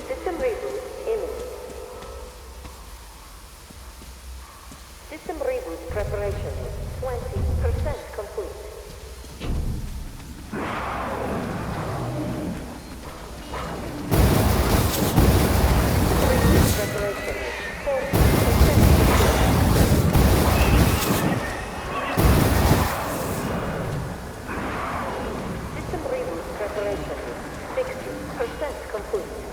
System reboot imminent. System reboot preparation 20% complete. Preparation 80% complete.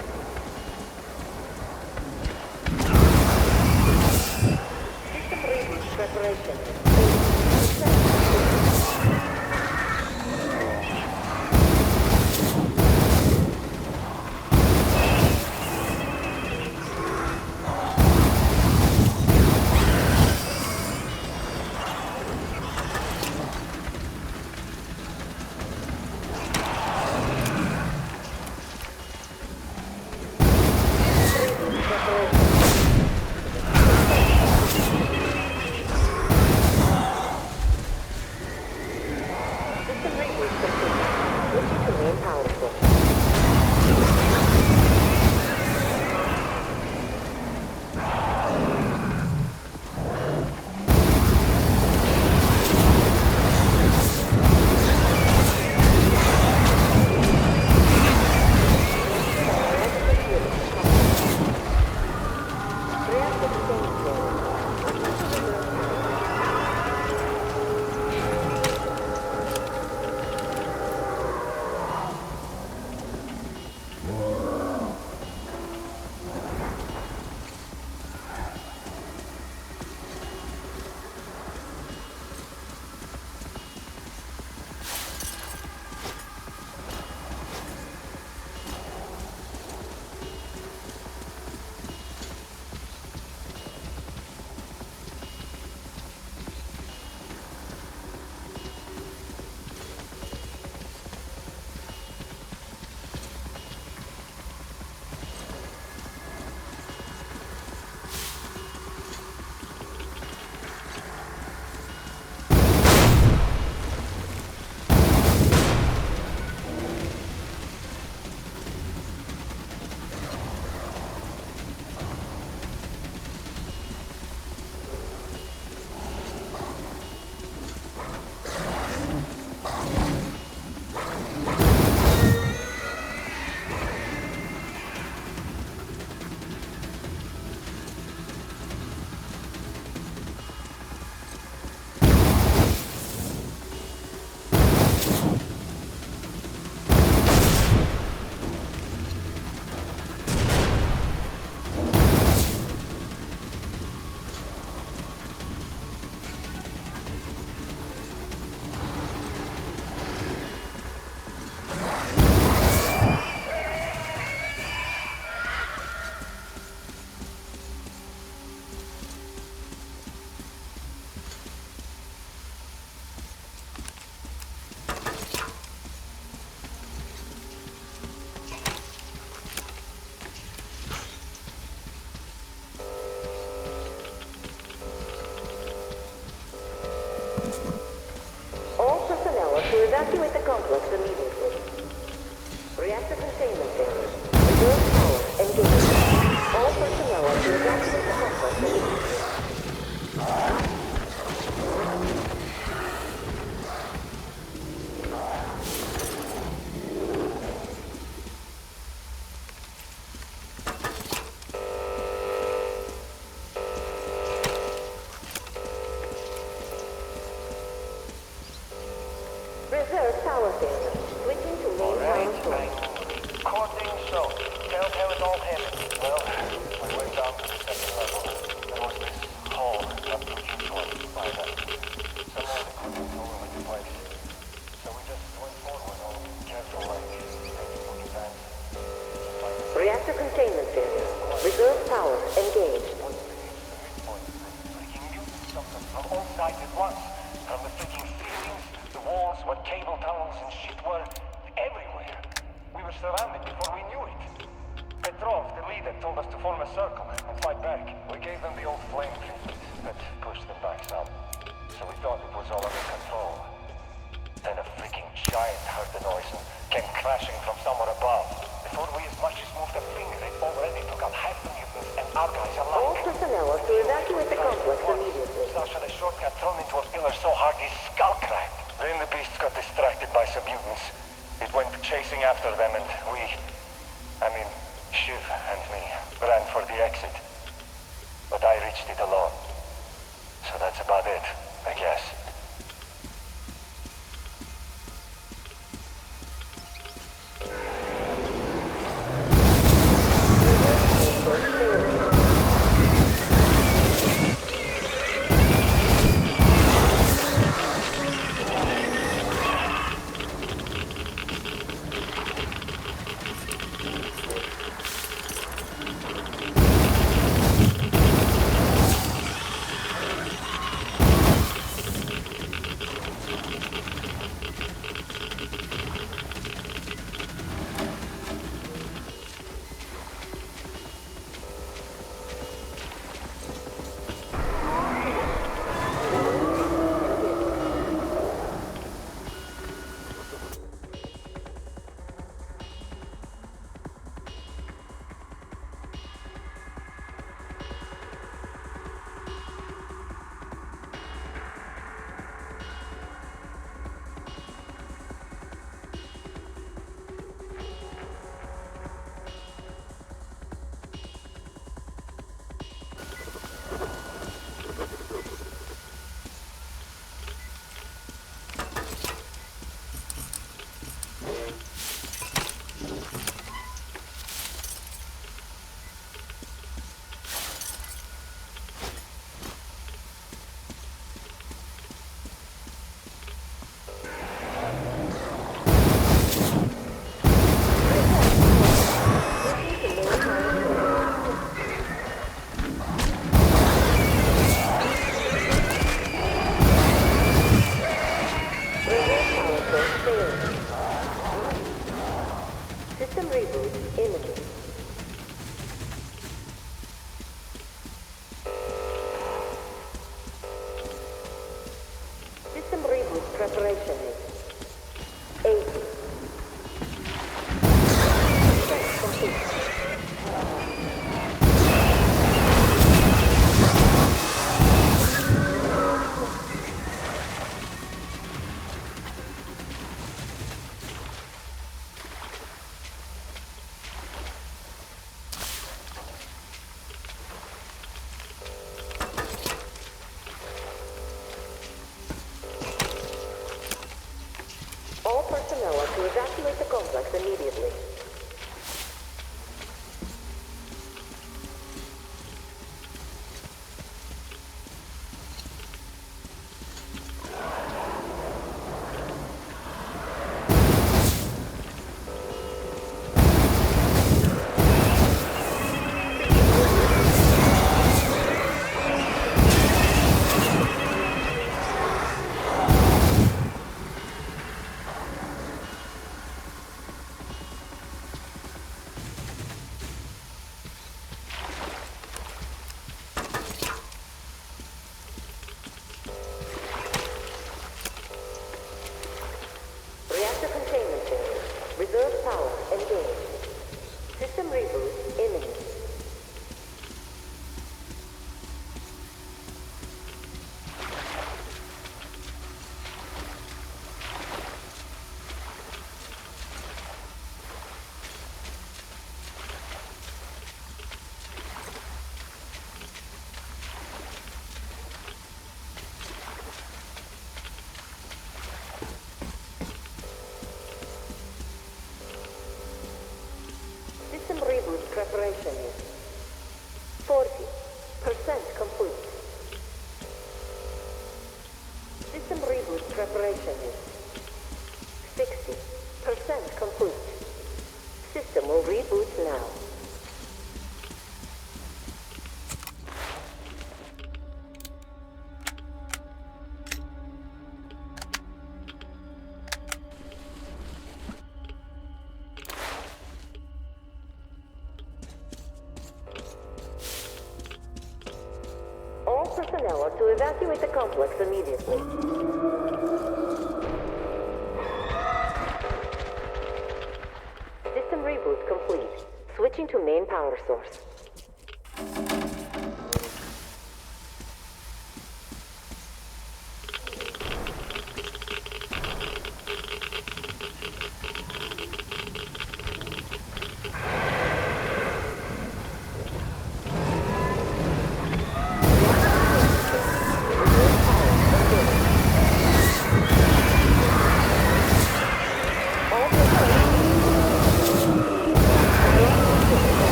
evacuate the complex immediately. Reactor containment failure. Reserve power engaged. All personnel are to evacuate the complex immediately. Reserve power failure. Switching to main power source. Recording show. Tell how it all happened. Well, we went down to the second level. There was this hole up to usual by that. Somehow they couldn't control the place. So we just went forward all careful like looking back. Reactor containment failure. Reserve power engaged. Freaking mutants something from all sides at once. From the freaking ceilings, the walls, where cable tunnels and shit were everywhere. We were surrounded before we knew it. Petrov, the leader, told us to form a circle and fight back. We gave them the old flame treatment that pushed them back some. So we thought it was all under control. Then a freaking giant heard the noise and came crashing from somewhere above. Before we as much as moved a finger, it already took out half the mutants and our guys alike. All personnel are to evacuate the complex immediately. Sasha, the short got thrown into a pillar so hard his skull cracked. Then the beast got distracted by some mutants. It went chasing after them and Shiv and me, ran for the exit. But I reached it alone. So that's about it, I guess. Preparation is 80. Complete. All personnel are to evacuate the complex immediately. calibration is 60% complete. System will reboot now. All personnel are to evacuate the complex immediately. System reboot complete. Switching to main power source.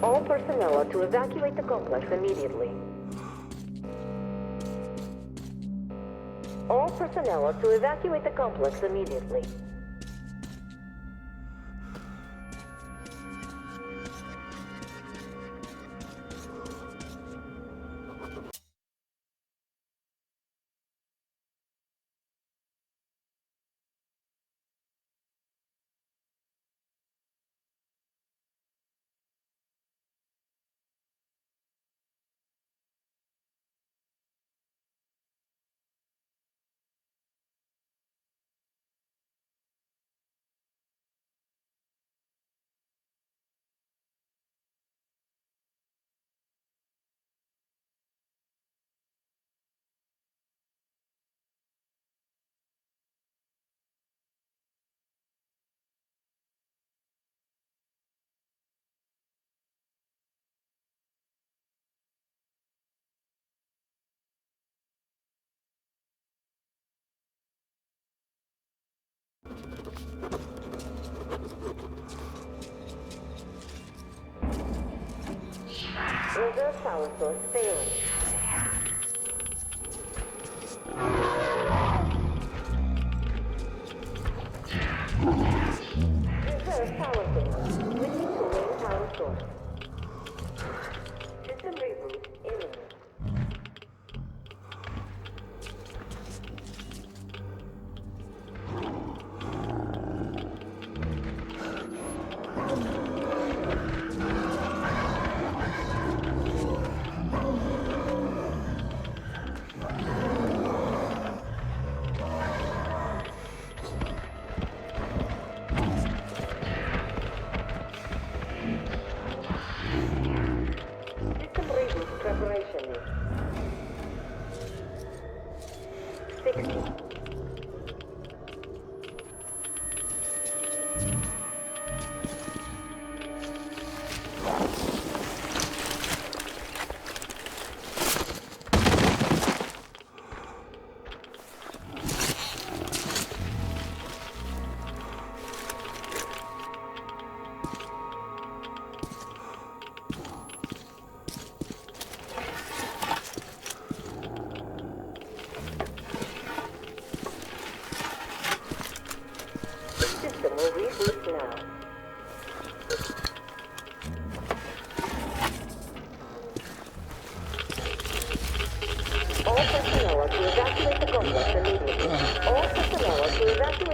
All personnel are to evacuate the complex immediately. All personnel are to evacuate the complex immediately. Reserve power source failing. Reserve power source. Switching to main power source. System reboot imminent.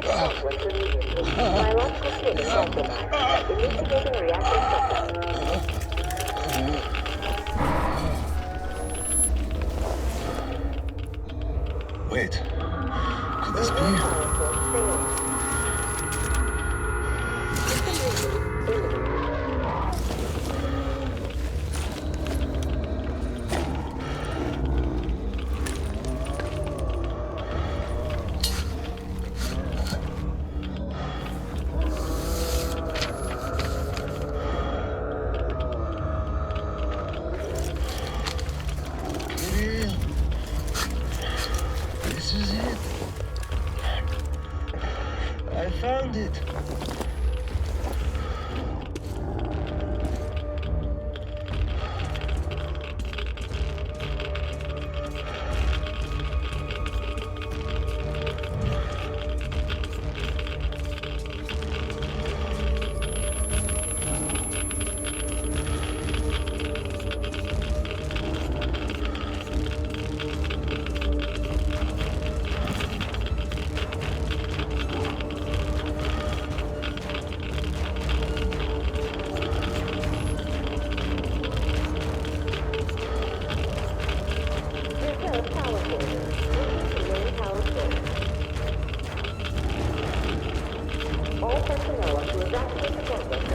southwest immediately. Biological status compromised. Initiating reactor shutdown. Wait. Could this be? Kirill. This is it. I found it. All personnel are to evacuate the complex.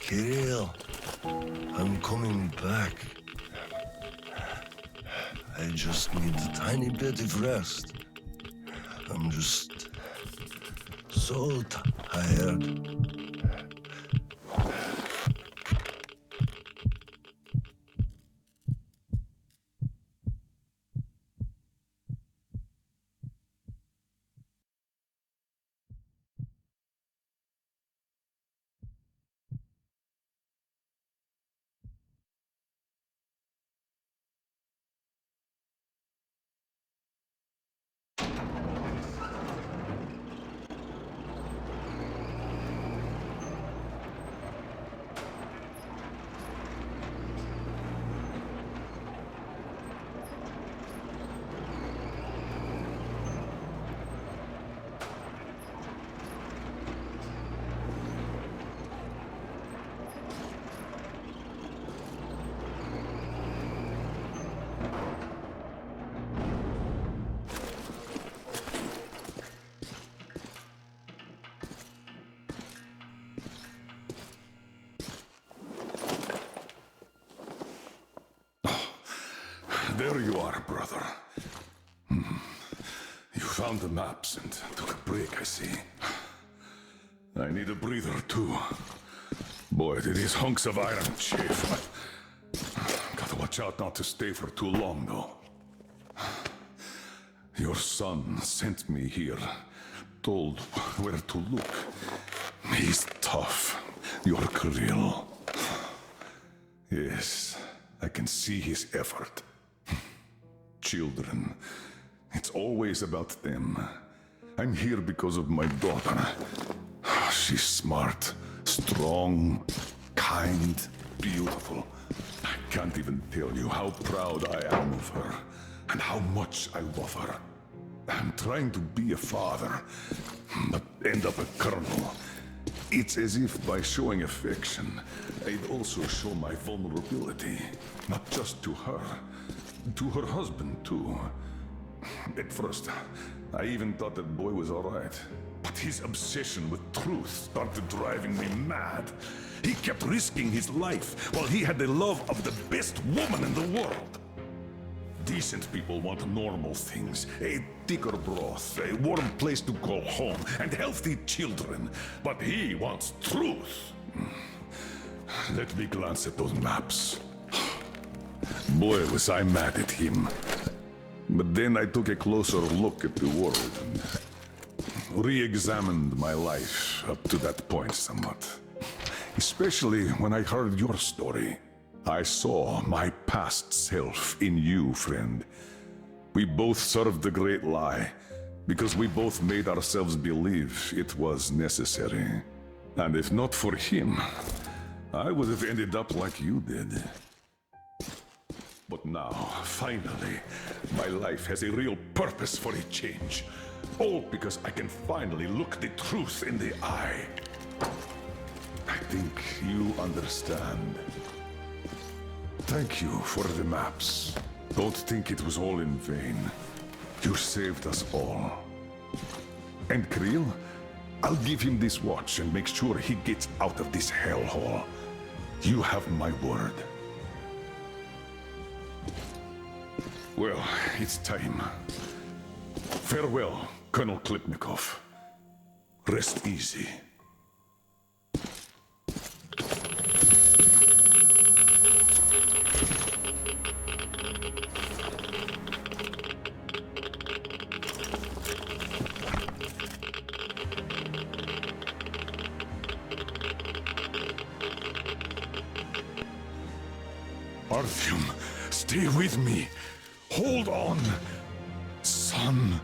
Kirill, I'm coming back. I just need a tiny bit of rest. I'm just so tired. There you are, brother. You found the maps and took a break, I see. I need a breather, too. Boy, do these hunks of iron chafe. Gotta watch Watch out not to stay for too long, though. Your son sent me here, told where to look. He's tough, your Kirill. Yes, I can see his effort. Children, it's always about them. I'm here because of my daughter. She's smart, strong, kind, beautiful. I can't even tell you how proud I am of her, and how much I love her. I'm trying to be a father, but end up a colonel. It's as if by showing affection, I'd also show my vulnerability. Not just to her husband too. At first, I even thought that boy was alright. But his obsession with truth started driving me mad. He kept risking his life while he had the love of the best woman in the world. Decent people want normal things. A thicker broth, a warm place to call home, and healthy children. But he wants truth. Let me glance at those maps. Boy, was I mad at him. But then I took a closer look at the world and re-examined my life up to that point somewhat. Especially when I heard your story. I saw my past self in you, friend. We both served the great lie, because we both made ourselves believe it was necessary. And if not for him, I would have ended up like you did. But now, finally, my life has a real purpose for a change. All because I can finally look the truth in the eye. I think you understand. Thank you for the maps. Don't think it was all in vain. You saved us all. And Kirill, I'll give him this watch and make sure he gets out of this hellhole. You have my word. Well, it's time. Farewell, Colonel Khlebnikov. Rest easy. Artyom, stay with me. Hold on, son.